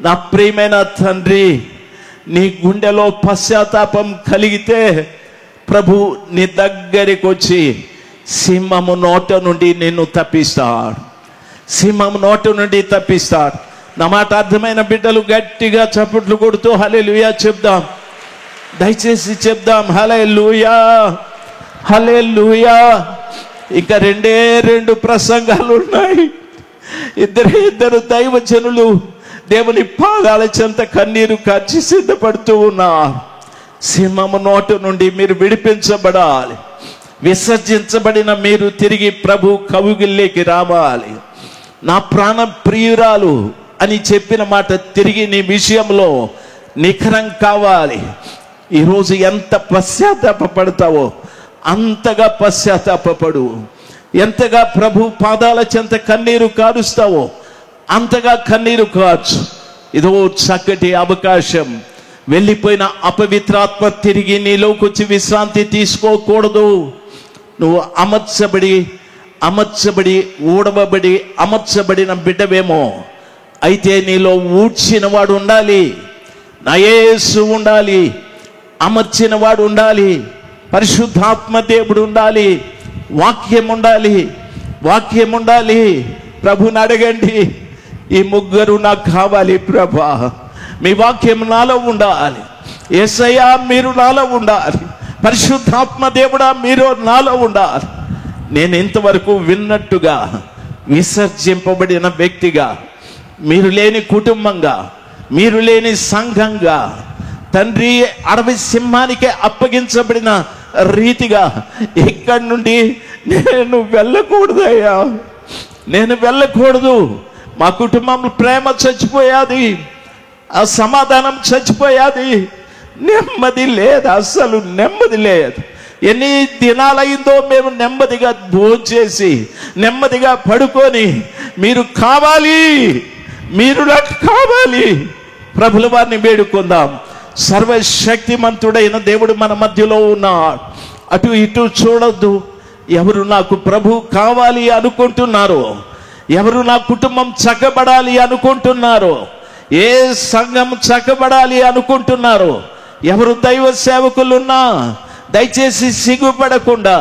నా ప్రియమైన తండ్రి, నీ గుండెలో పశ్చాత్తాపం కలిగితే ప్రభు నీ దగ్గరికి వచ్చి సింహము నోట నుండి నిన్ను తప్పిస్తాడు. సింహము నోట నుండి తప్పిస్తాడు. నా మాట అర్థమైన బిడ్డలు గట్టిగా చప్పట్లు కొడుతూ హల్లెలూయా చెప్దాం. దయచేసి చెప్దాం, హల్లెలూయా హల్లెలూయా. ఇంకా 2 ప్రసంగాలు ఉన్నాయి. ఇద్దరు దైవజనులు దేవుని పాదాల చెంత కన్నీరు కార్చి సిద్ధపడుతూ ఉన్నారు. సింహము నోట నుండి మీరు విడిపించబడాలి. విసర్జించబడిన మీరు తిరిగి ప్రభు కౌగిలిలోకి రావాలి. నా ప్రాణ ప్రియురాలు అని చెప్పిన మాట తిరిగి నీ విషయంలో నిఖరం కావాలి. ఈరోజు ఎంత పశ్చాత్తాపడతావో అంతగా పశ్చాత్తాపడు. ఎంతగా ప్రభు పాదాల చెంత కన్నీరు కారుస్తావో అంతగా కన్నీరు కార్చు. ఇదో చక్కటి అవకాశం. వెళ్ళిపోయిన అపవిత్రాత్మ తిరిగి నీలోకి వచ్చి విశ్రాంతి తీసుకోకూడదు. నువ్వు అమర్చబడి ఊడవబడి అమర్చబడిన బిడ్డవేమో, అయితే నీలో ఊడ్చిన వాడు ఉండాలి, నా యేసు ఉండాలి, అమర్చిన వాడు ఉండాలి, పరిశుద్ధాత్మ దేవుడు ఉండాలి, వాక్యం ఉండాలి, వాక్యం ఉండాలి. ప్రభుని అడగండి, ఈ ముగ్గురు నాకు కావాలి ప్రభా, మీ వాక్యం నాలో ఉండాలి. యేసయ్యా మీరు నాలో ఉండాలి, పరిశుద్ధాత్మ దేవుడా మీరు నాలో ఉండాలి. నేను ఇంతవరకు విన్నట్టుగా విసర్జింపబడిన వ్యక్తిగా, మీరు లేని కుటుంబంగా, మీరు లేని సంఘంగా, తండ్రి అడవి సింహానికే అప్పగించబడిన రీతిగా ఇక్కడి నుండి నేను వెళ్ళకూడదయ్యా, నేను వెళ్ళకూడదు. మా కుటుంబం ప్రేమ చచ్చిపోయాది, ఆ సమాధానం చచ్చిపోయాది, నెమ్మది లేదు, అసలు నెమ్మది లేదు. ఎన్ని దినాలైందో మేము నెమ్మదిగా భోంచేసి నెమ్మదిగా పడుకొని, మీరు కావాలి, మీరు నాకు కావాలి. ప్రభుల వారిని వేడుకుందాం. సర్వశక్తిమంతుడైన దేవుడు మన మధ్యలో ఉన్నాడు. అటు ఇటు చూడొద్దు. ఎవరు నాకు ప్రభు కావాలి అనుకుంటున్నారో, ఎవరు నా కుటుంబం చక్కబడాలి అనుకుంటున్నారో, ఏ సంఘం చక్కబడాలి అనుకుంటున్నారో, ఎవరు దైవ సేవకులున్నా దయచేసి సిగ్గుపడకుండా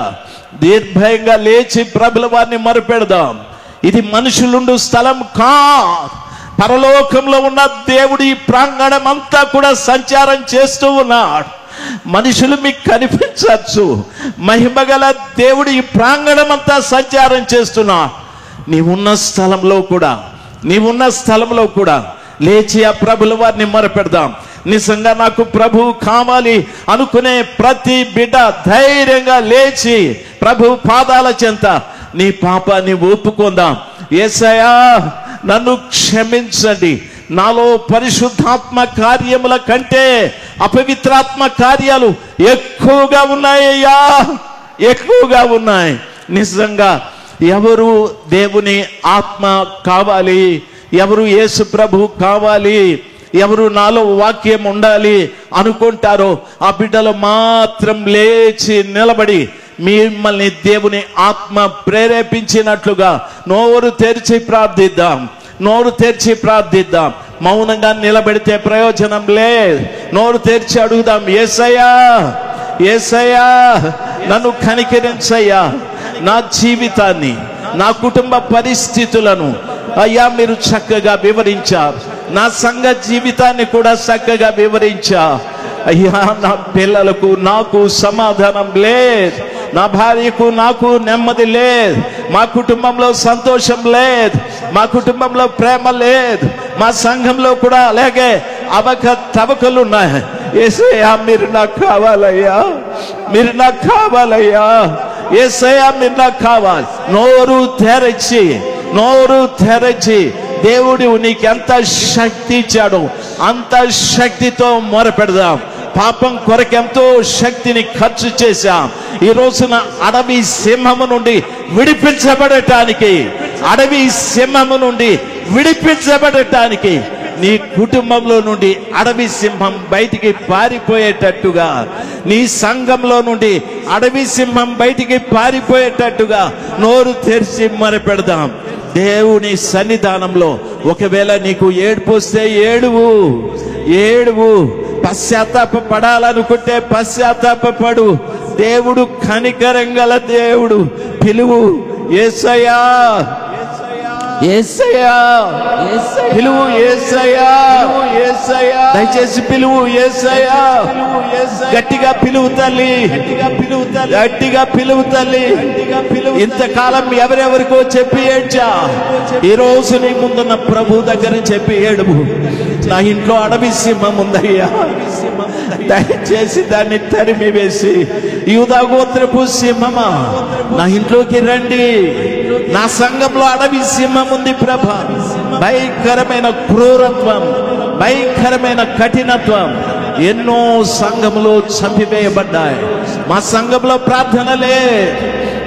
నిర్భయంగా లేచి ప్రభుల వారిని మొరపెడదాం. ఇది మనుషులుండు స్థలం కాదు. పరలోకంలో ఉన్న దేవుడి ప్రాంగణం అంతా కూడా సంచారం చేస్తూ ఉన్నాడు. మనుషులు మీకు కనిపించచ్చు, మహిమగల దేవుడి ప్రాంగణం అంతా సంచారం చేస్తున్నాడు. నీవున్న స్థలంలో కూడా లేచి ఆ ప్రభుల వారిని మొరపెడదాం. నిజంగా నాకు ప్రభు కావాలి అనుకునే ప్రతి బిడ్డ ధైర్యంగా లేచి ప్రభు పాదాల చెంత నీ పాపాన్ని ఒప్పుకుందాం. యేసయ్యా నన్ను క్షమించండి, నాలో పరిశుద్ధాత్మ కార్యముల కంటే అపవిత్రాత్మ కార్యాలు ఎక్కువగా ఉన్నాయ్యా, ఎక్కువగా ఉన్నాయి. నిజంగా ఎవరు దేవుని ఆత్మ కావాలి, ఎవరు యేసు ప్రభు కావాలి, ఎవరు నాలో వాక్యం ఉండాలి అనుకుంటారో ఆ బిడ్డలు మాత్రం లేచి నిలబడి మిమ్మల్ని దేవుని ఆత్మ ప్రేరేపించినట్లుగా నోరు తెరిచి ప్రార్థిద్దాం. మౌనంగా నిలబెడితే ప్రయోజనం లేదు. నోరు తెరిచి అడుగుదాం, యేసయ్యా యేసయ్యా నన్ను కనికరించయ్యా, నా జీవితాన్ని, నా కుటుంబ పరిస్థితులను అయ్యా మీరు చక్కగా వివరించారు. నా సంఘ జీవితాన్ని కూడా చక్కగా వివరించా. అయ్యా నా పిల్లలకు నాకు సమాధానం లేదు, నా భార్యకు నాకు నెమ్మది లేదు, మా కుటుంబంలో సంతోషం లేదు, మా కుటుంబంలో ప్రేమ లేదు, మా సంఘంలో కూడా అలాగే అవకతవకలు ఉన్నాయి. యేసయ్యా మీరు నాకు కావాలయ్యా, మీరు నాకు కావాలయ్యా, యేసయ్యా మీరు నాకు కావాలి. నోరు తెరచి దేవుడు నీకెంత శక్తి ఇచ్చాడు అంత శక్తితో మొరపెడదాం. పాపం కొరకెంతో శక్తిని ఖర్చు చేశాం. ఈ రోజున అడవి సింహము నుండి విడిపించబడటానికి నీ కుటుంబంలో నుండి అడవి సింహం బయటికి పారిపోయేటట్టుగా, నీ సంఘంలో నుండి అడవి సింహం బయటికి పారిపోయేటట్టుగా నోరు తెరిచి మొరపెడదాం. దేవుని సన్నిధానంలో ఒకవేళ నీకు ఏడుపు వస్తే ఏడువు, పశ్చాత్తాప పడాలనుకుంటే పశ్చాత్తాపడు. దేవుడు కనికరం గల దేవుడు. పిలువు, యేసయ్యా యేసయ్యా పిలువు, యేసయ్యా దయచేసి పిలువు, యేసయ్యా గట్టిగా పిలువు తల్లి, గట్టిగా పిలువు తల్లి. ఇంతకాలం ఎవరెవరికో చెప్పి ఏడ్చా, ఈ రోజు నీ ముందున్న ప్రభు దగ్గర చెప్పి ఏడువు. నా ఇంట్లో అడవి సింహం ఉందయ్యా, దయచేసి దాన్ని తరిమి వేసి, యూదా గోత్రపు సింహమా నా ఇంట్లోకి రండి. నా సంఘంలో అడవి సింహం ఉంది ప్రభా. భయంకరమైన క్రూరత్వం, భయంకరమైన కఠినత్వం ఎన్నో సంఘములో చంపివేయబడ్డాయి. మా సంఘంలో ప్రార్థన లేదు,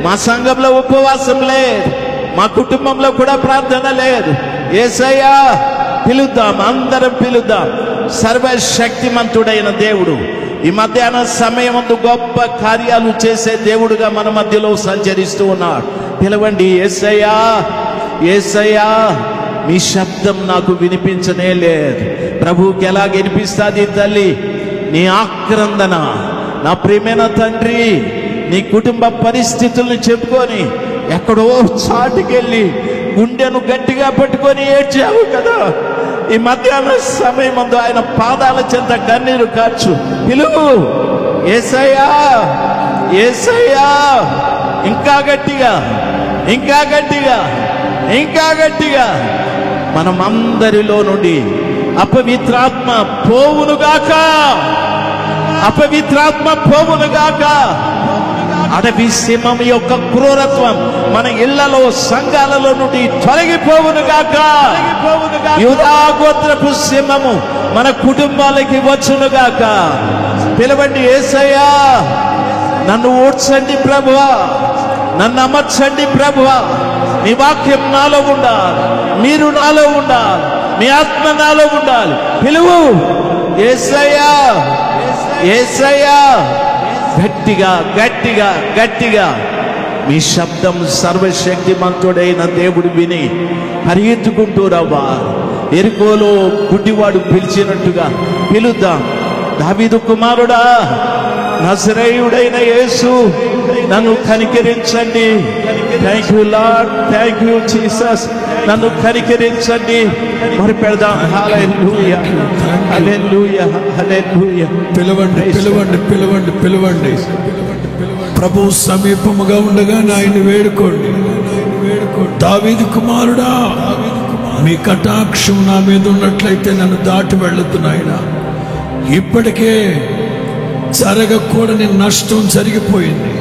మా సంఘంలో ఉపవాసం లేదు, మా కుటుంబంలో కూడా ప్రార్థన లేదు. యేసయ్యా పిలుద్దాం, అందరం పిలుద్దాం. సర్వశక్తిమంతుడైన దేవుడు ఈ మధ్యాహ్న సమయమందు గొప్ప కార్యాలు చేసే దేవుడుగా మన మధ్యలో సంచరిస్తూ ఉన్నాడు. పిలవండి, యేసయ్యా యేసయ్యా. మీ శబ్దం నాకు వినిపించనే లేదు. ప్రభువుకి ఎలా వినిపిస్తుంది తల్లి? నీ ఆక్రందన. నా ప్రియమైన తండ్రి, నీ కుటుంబ పరిస్థితులను చెప్పుకొని ఎక్కడో చాటుకెళ్ళి గుండెను గట్టిగా పట్టుకొని ఏడ్చావు కదా. ఈ మధ్యాహ్న సమయమందు ఆయన పాదాల చెంత కన్నీరు కార్చు. పిలువు, యేసయ్యా యేసయ్యా. ఇంకా గట్టిగా, ఇంకా గట్టిగా, ఇంకా గట్టిగా. మనం అందరిలో నుండి అపవిత్రాత్మ పోవునుగాక, అపవిత్రాత్మ పోవునుగాక. అడవి సింహం యొక్క క్రూరత్వం మన ఇళ్లలో, సంఘాలలో నుండి తొలగిపోవునుగాక. యూదా గోత్రపు సింహము మన కుటుంబాలకి వచ్చునుగాక. పిలవండి, యేసయ్యా నన్ను ఓడ్చండి ప్రభువా, నన్ను అమర్చండి ప్రభువా. మీ వాక్యం నాలో ఉండాలి, మీరు నాలో ఉండాలి, మీ ఆత్మ నాలో ఉండాలి. పిలువు, యేసయ్యా యేసయ్యా. గట్టిగా గట్టిగా గట్టిగా మీ శబ్దం సర్వశక్తిమంతుడైన దేవుడు విని పరిగెత్తుకుంటూ రవ్వా. ఎరికోలో గుడ్డివాడు పిలిచినట్టుగా పిలుద్దాం. దావీదు కుమారుడా, నజరేయుడైన యేసు నన్ను కనికరించండి. Thank you Lord, thank you Jesus. నన్ను కనికరించండి. మరి పెడదాం. హల్లెలూయా, హల్లెలూయా, హల్లెలూయా. పిలవండి, పిలవండి, పిలవండి, పిలవండి. ప్రభు సమీపముగా ఉండగా ఆయన్ని వేడుకోండి. దావీదు కుమారుడా, మీ కటాక్షం నా మీద ఉన్నట్లయితే నన్ను దాటి వెళ్ళుతున్నాయినా. ఇప్పటికే జరగకూడని నష్టం జరిగిపోయింది,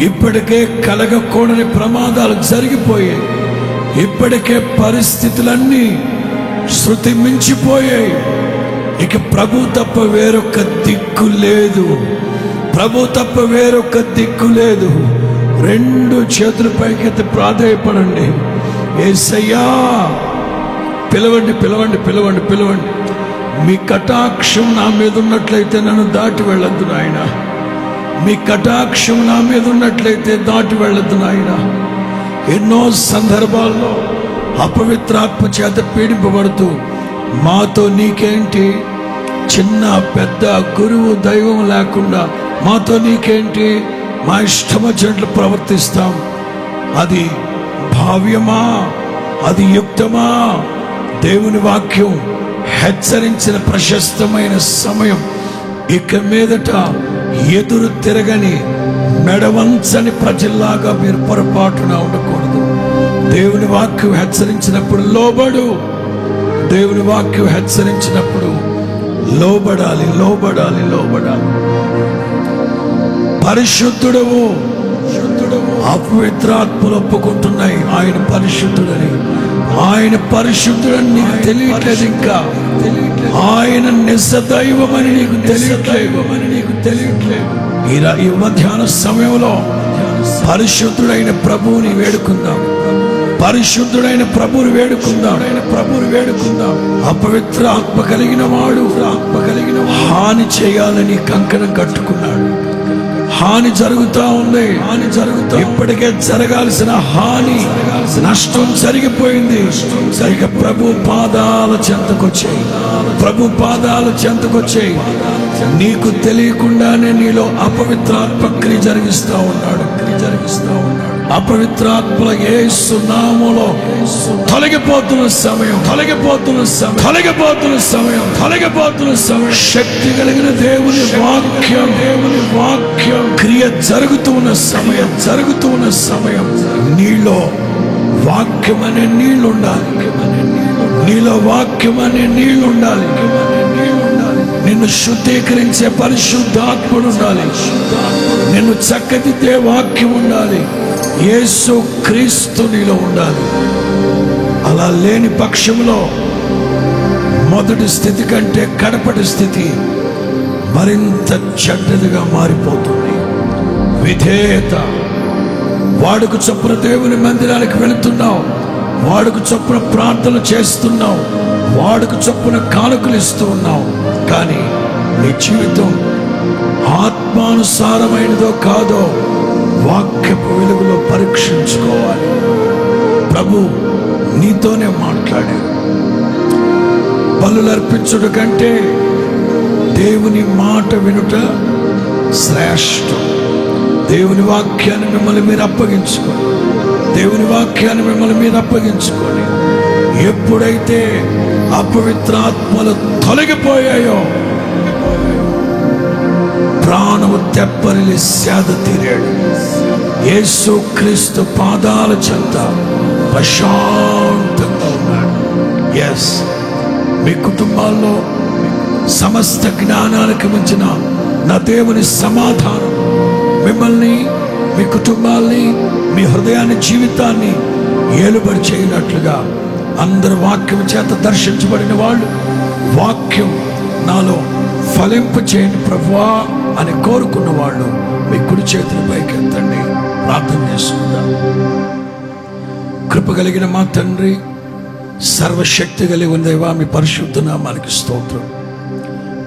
ఇప్పటికే కలగకూడని ప్రమాదాలు జరిగిపోయాయి, ఇప్పటికే పరిస్థితులన్నీ శృతి మించిపోయాయి. ఇక ప్రభు తప్ప వేరొక దిక్కు లేదు, ప్రభు తప్ప వేరొక దిక్కు లేదు. రెండు చేతుల పైకెత్తి ప్రాధేయపడండి. యేసయ్యా, పిలవండి, పిలవండి, పిలవండి, పిలవండి. మీ కటాక్షం నా మీద ఉన్నట్లయితే నన్ను దాటి వెళ్ళొద్దు నాయన. మీ కటాక్షం నా మీద ఉన్నట్లయితే దాటి వెళ్ళొద్దు నాయన. ఎన్నో సందర్భాల్లో అపవిత్రాత్మ చేత పీడింపబడుతూ మాతో నీకేంటి? చిన్న పెద్ద గురువు దైవం లేకుండా మాతో నీకేంటి? మా ఇష్టం వచ్చినట్లు ప్రవర్తిస్తాం. అది భావ్యమా? అది యుక్తమా? దేవుని వాక్యం హెచ్చరించిన ప్రశస్తమైన సమయం. ఇక మీదట ఎదురు తిరగని మెడవంచని ప్రజల్లాగా మీరు పొరపాటున ఉండకూడదు. దేవుని వాక్యం హెచ్చరించినప్పుడు లోబడు. దేవుని వాక్యం హెచ్చరించినప్పుడు లోబడాలి, లోబడాలి, లోబడాలి. పరిశుద్ధుడవు, అపవిత్రాత్మలు ఒప్పుకుంటున్నాయి ఆయన పరిశుద్ధుడని. ఆయన పరిశుద్ధుడని నీకు తెలియట్లేదు. ఇంకా ఆయన నిజదైవమని నీకు తెలియట్లేదు. ఈ మధ్యాహ్న సమయంలో పరిశుద్ధుడైన ప్రభువుని వేడుకుందాం. పరిశుద్ధుడైన ప్రభువుని వేడుకుందాం. అపవిత్ర ఆత్మ కలిగిన వాడు హాని చేయాలని కంకణం కట్టుకున్నాడు. హాని జరుగుతా ఉంది. ఇప్పటికే జరగాల్సిన హాని, నష్టం జరిగిపోయింది. సరిగ్గా ప్రభు పాదాల చెంతకొచ్చాయి. నీకు తెలియకుండానే నీలో అపవిత్రాత్మ క్రియ జరిగిస్తా ఉన్నాడు. అపవిత్రాత్మల యేసు నామములో తొలగిపోతున్న సమయం. శక్తి కలిగిన దేవుని వాక్యం క్రియ జరుగుతున్న సమయం. నీలో వాక్యం అనే నీళ్లు ఉండాలి. నిన్ను శుద్ధీకరించే పరిశుద్ధాత్ముడు ఉండాలి. నిన్ను చక్కదిద్దే వాక్యం ఉండాలి. యేసు క్రీస్తు నీలో ఉండాలి. అలా లేని పక్షంలో మొదటి స్థితి కంటే కడపటి స్థితి మరింత చెడ్డదిగా మారిపోతుంది. విధేయత. వాడుకు చొప్పున దేవుని మందిరానికి వెళుతున్నావు, వాడుకు చొప్పున ప్రార్థన చేస్తున్నావు, వాడుకు చొప్పున కానుకలు ఇస్తూ ఉన్నావు. కానీ నీ జీవితం ఆత్మానుసారమైనదో కాదో వాక్యపు వెలుగులో పరీక్షించుకోవాలి. ప్రభు నీతోనే మాట్లాడారు. బలులు అర్పించుట కంటే దేవుని మాట వినుట శ్రేష్టం. దేవుని వాక్యాన్ని మిమ్మల్ని మీరు అప్పగించుకోండి. ఎప్పుడైతే అపవిత్రాత్మలు తొలగిపోయాయో ప్రాణము తెప్పరిలి సేద తీరాడు. యేసు క్రీస్తు పాదాల చెంత ప్రశాంతంగా ఉన్నాడు. ఎస్, మీ కుటుంబాల్లో సమస్త జ్ఞానానికి మించిన నా దేవుని సమాధానం మిమ్మల్ని, మీ కుటుంబాల్ని, మీ హృదయాన్ని, జీవితాన్ని ఏలుబడి చేయనట్లుగా అందరు వాక్యం చేత దర్శించబడిన వాళ్ళు వాక్యం నాలో ఫలింప చేయండి ప్రభువా అని కోరుకున్న వాళ్ళు మీ కుడి చేతుల పైకెత్తండి. ప్రార్థన చేసుకుందాం. కృప కలిగిన మా తండ్రి, సర్వశక్తి కలిగిన దేవా, మీ పరిశుద్ధ నామానికి స్తోత్రం.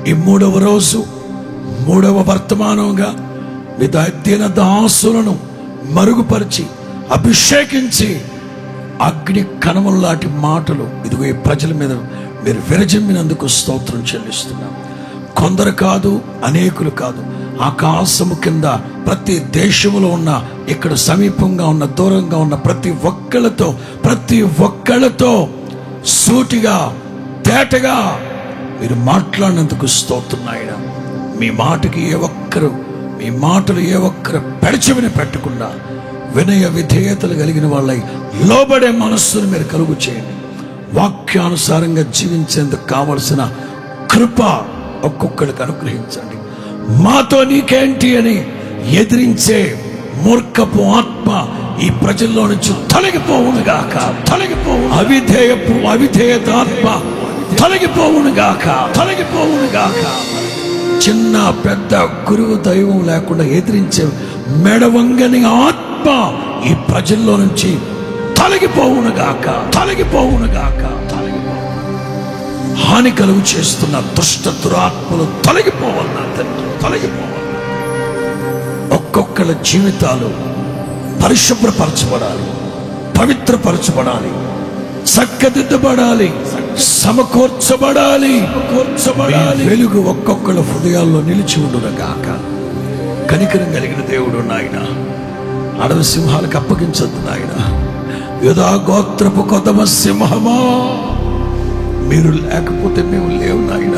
ఈ మూడవ రోజు, మూడవ వర్తమానంగా మీ దైత్యన దాసులను మరుగుపరిచి అభిషేకించి అగ్ని కణముల్లాంటి మాటలు ఇదిగో ఈ ప్రజల మీద మీరు విరజిమ్మినందుకు స్తోత్రం చెల్లిస్తున్నాం. కొందరు కాదు, అనేకులు కాదు, ఆకాశము కింద ప్రతి దేశములో ఉన్న, ఇక్కడ సమీపంగా ఉన్న, దూరంగా ఉన్న ప్రతి ఒక్కళ్ళతో సూటిగా తేటగా మీరు మాట్లాడినందుకు స్తోత్రం నాయన. మీ మాటలు ఏ ఒక్కరు పెడచెవిన పెట్టకుండా వినయ విధేయతలు కలిగిన వాళ్ళై లోబడే మనస్సును మీరు కలుగు చేయండి. వాక్యానుసారంగా జీవించేందుకు కావలసిన కృప ఒక్కొక్కరికి అనుగ్రహించండి. మాతో నీకేంటి అని ఎదిరించే మూర్ఖపు ఆత్మ ఈ ప్రజల్లో నుంచి తొలగిపోవునుగాక. అవిధేయత ఆత్మ తొలగిపోవునుగాక. చిన్న పెద్ద గురువు దైవం లేకుండా ఎదిరించే మెడవంగని ఆత్మ ఈ ప్రజల్లో నుంచి తొలగిపోవునుగాక. హాని కలుగు చేస్తున్న దుష్ట దురాత్మలు తొలగిపోవాలి నా తండ్రి, తొలగిపోవాలి. ఒక్కొక్కళ్ళ జీవితాలు పరిశుభ్రపరచబడాలి, పవిత్రపరచబడాలి, చక్కదిద్దబడాలి. సమకూర్చబడాలి. వెలుగు ఒక్కొక్కళ్ళ హృదయాల్లో నిలిచి ఉండునగాక. కనికరం కలిగిన దేవుడు నాయన, అడవి సింహాలకు అప్పగించొద్దు నాయన. యూదా గోత్రపు కొదమ సింహమా, మీరు లేకపోతే మేము లేవు నాయన,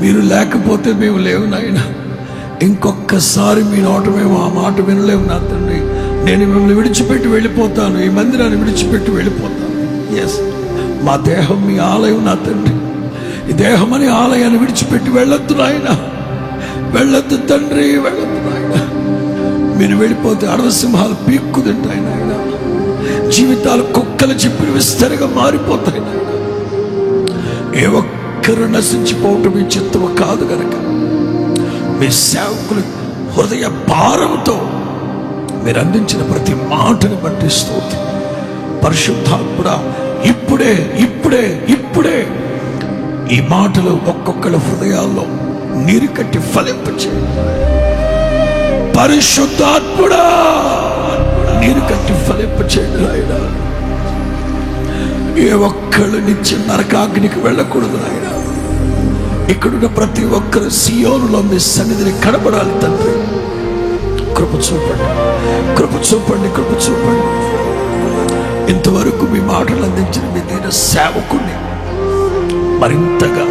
మీరు లేకపోతే మేము లేవు నాయన. ఇంకొక్కసారి మీ నోట మేము ఆ మాట వినలేము నా తండ్రి. నేను మిమ్మల్ని విడిచిపెట్టి వెళ్ళిపోతాను, ఈ మందిరాన్ని విడిచిపెట్టి వెళ్ళిపోతాను. ఎస్, మా దేహం మీ ఆలయం నా తండ్రి. ఈ దేహం అనే ఆలయాన్ని విడిచిపెట్టి వెళ్ళొద్దు నాయన, వెళ్ళొద్దు తండ్రి, వెళ్ళొద్దు నాయన. మీరు వెళ్ళిపోతే అడవి సింహాలు పీక్కు తింటాయి నాయన, జీవితాలు కుక్కలు చెప్పిన విస్తరిగా మారిపోతాయి నాయన. ఏ ఒక్కరు నశించిపోవటం మీ చిత్తము కాదు గనక మీ సేవకులు హృదయ భారంతో మీరు అందించిన ప్రతి మాటను బట్టి స్తోత్రం. పరిశుద్ధాత్ముడా, ఇప్పుడే ఇప్పుడే ఇప్పుడే ఈ మాటలు ఒక్కొక్కళ్ళ హృదయాల్లో నీరు కట్టి ఫలింపచేయండి. పరిశుద్ధాత్ముడా, నీరు కట్టి ఫలింపచేయండి ఆయన. ఏ ఒక్కళ్ళు నిత్య నరకాగ్నికి వెళ్ళకూడదు నాయన. ఇక్కడున్న ప్రతి ఒక్కరు సియోనులో మీ సన్నిధిని కనబడాలి తండ్రి. కృప చూపండి, కృప చూపండి, కృప చూపండి. ఇంతవరకు మీ మాటలు అందించిన మీ దీన సేవకుణ్ణి మరింతగా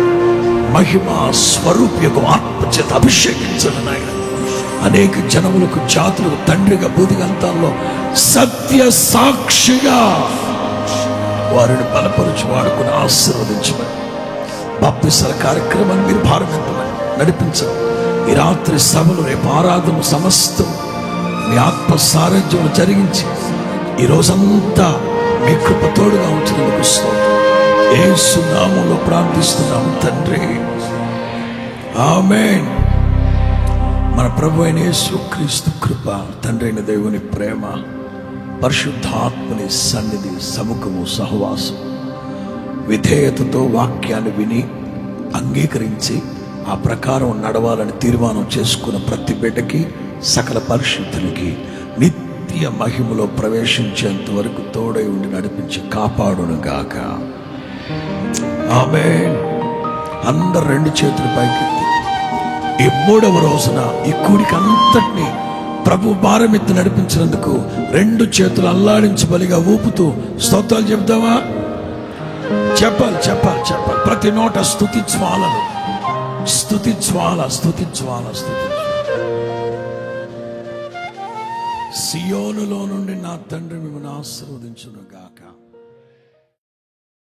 మహిమా స్వరూప్యకు ఆత్మచేత అభిషేకించండి నాయన. అనేక జనములకు, జాతులకు తండ్రిగా భూదిగంతాల్లో సత్య సాక్షిగా వారిని బలపరుచు వాడుకుని ఆశీర్వదించమని, బాప్తిస్మల కార్యక్రమాన్ని మీరు భారమించమని నడిపించండి. ఈ రాత్రి సభలు, రేపు ఆరాధన సమస్తం మీ ఆత్మ సారథ్యం జరిగించి ఈ రోజంతా మీ కృప తోడుగా ఉంచినందుకు స్తోత్రం. యేసు నామములో ప్రార్థిస్తున్నాం తండ్రి, ఆమేన్. మన ప్రభు అయిన యేసుక్రీస్తు కృప, తండ్రి అయిన దేవుని ప్రేమ, పరిశుద్ధాత్మని సన్నిధి, సముఖము, సహవాసం, విధేయతతో వాక్యాన్ని విని అంగీకరించి ఆ ప్రకారం నడవాలని తీర్మానం చేసుకున్న ప్రతి బిడ్డకి, సకల పరిశుద్ధులకి నిత్య మహిమలో ప్రవేశించేంత వరకు తోడై ఉండి నడిపించి కాపాడును గాక. ఆమేన్. అందరు రెండు చేతులు పైకెత్తి ఈ మూడవ రోజున ఈ కూడిక అంతటినీ ప్రభు భారమెత్తి నడిపించినందుకు రెండు చేతులు అల్లాడించి బలిగా ఊపుతూ స్తోత్రాలు చెప్తావా? చెప్పాలి, చెప్పాలి, చెప్పాలి. ప్రతి నోట స్తుతించాలను, స్తుతించాల, స్తుతించాల, స్తుతించాల. సియోనులో నుండి నా తండ్రి మిమ్మల్ని ఆశీర్వదించును గాక.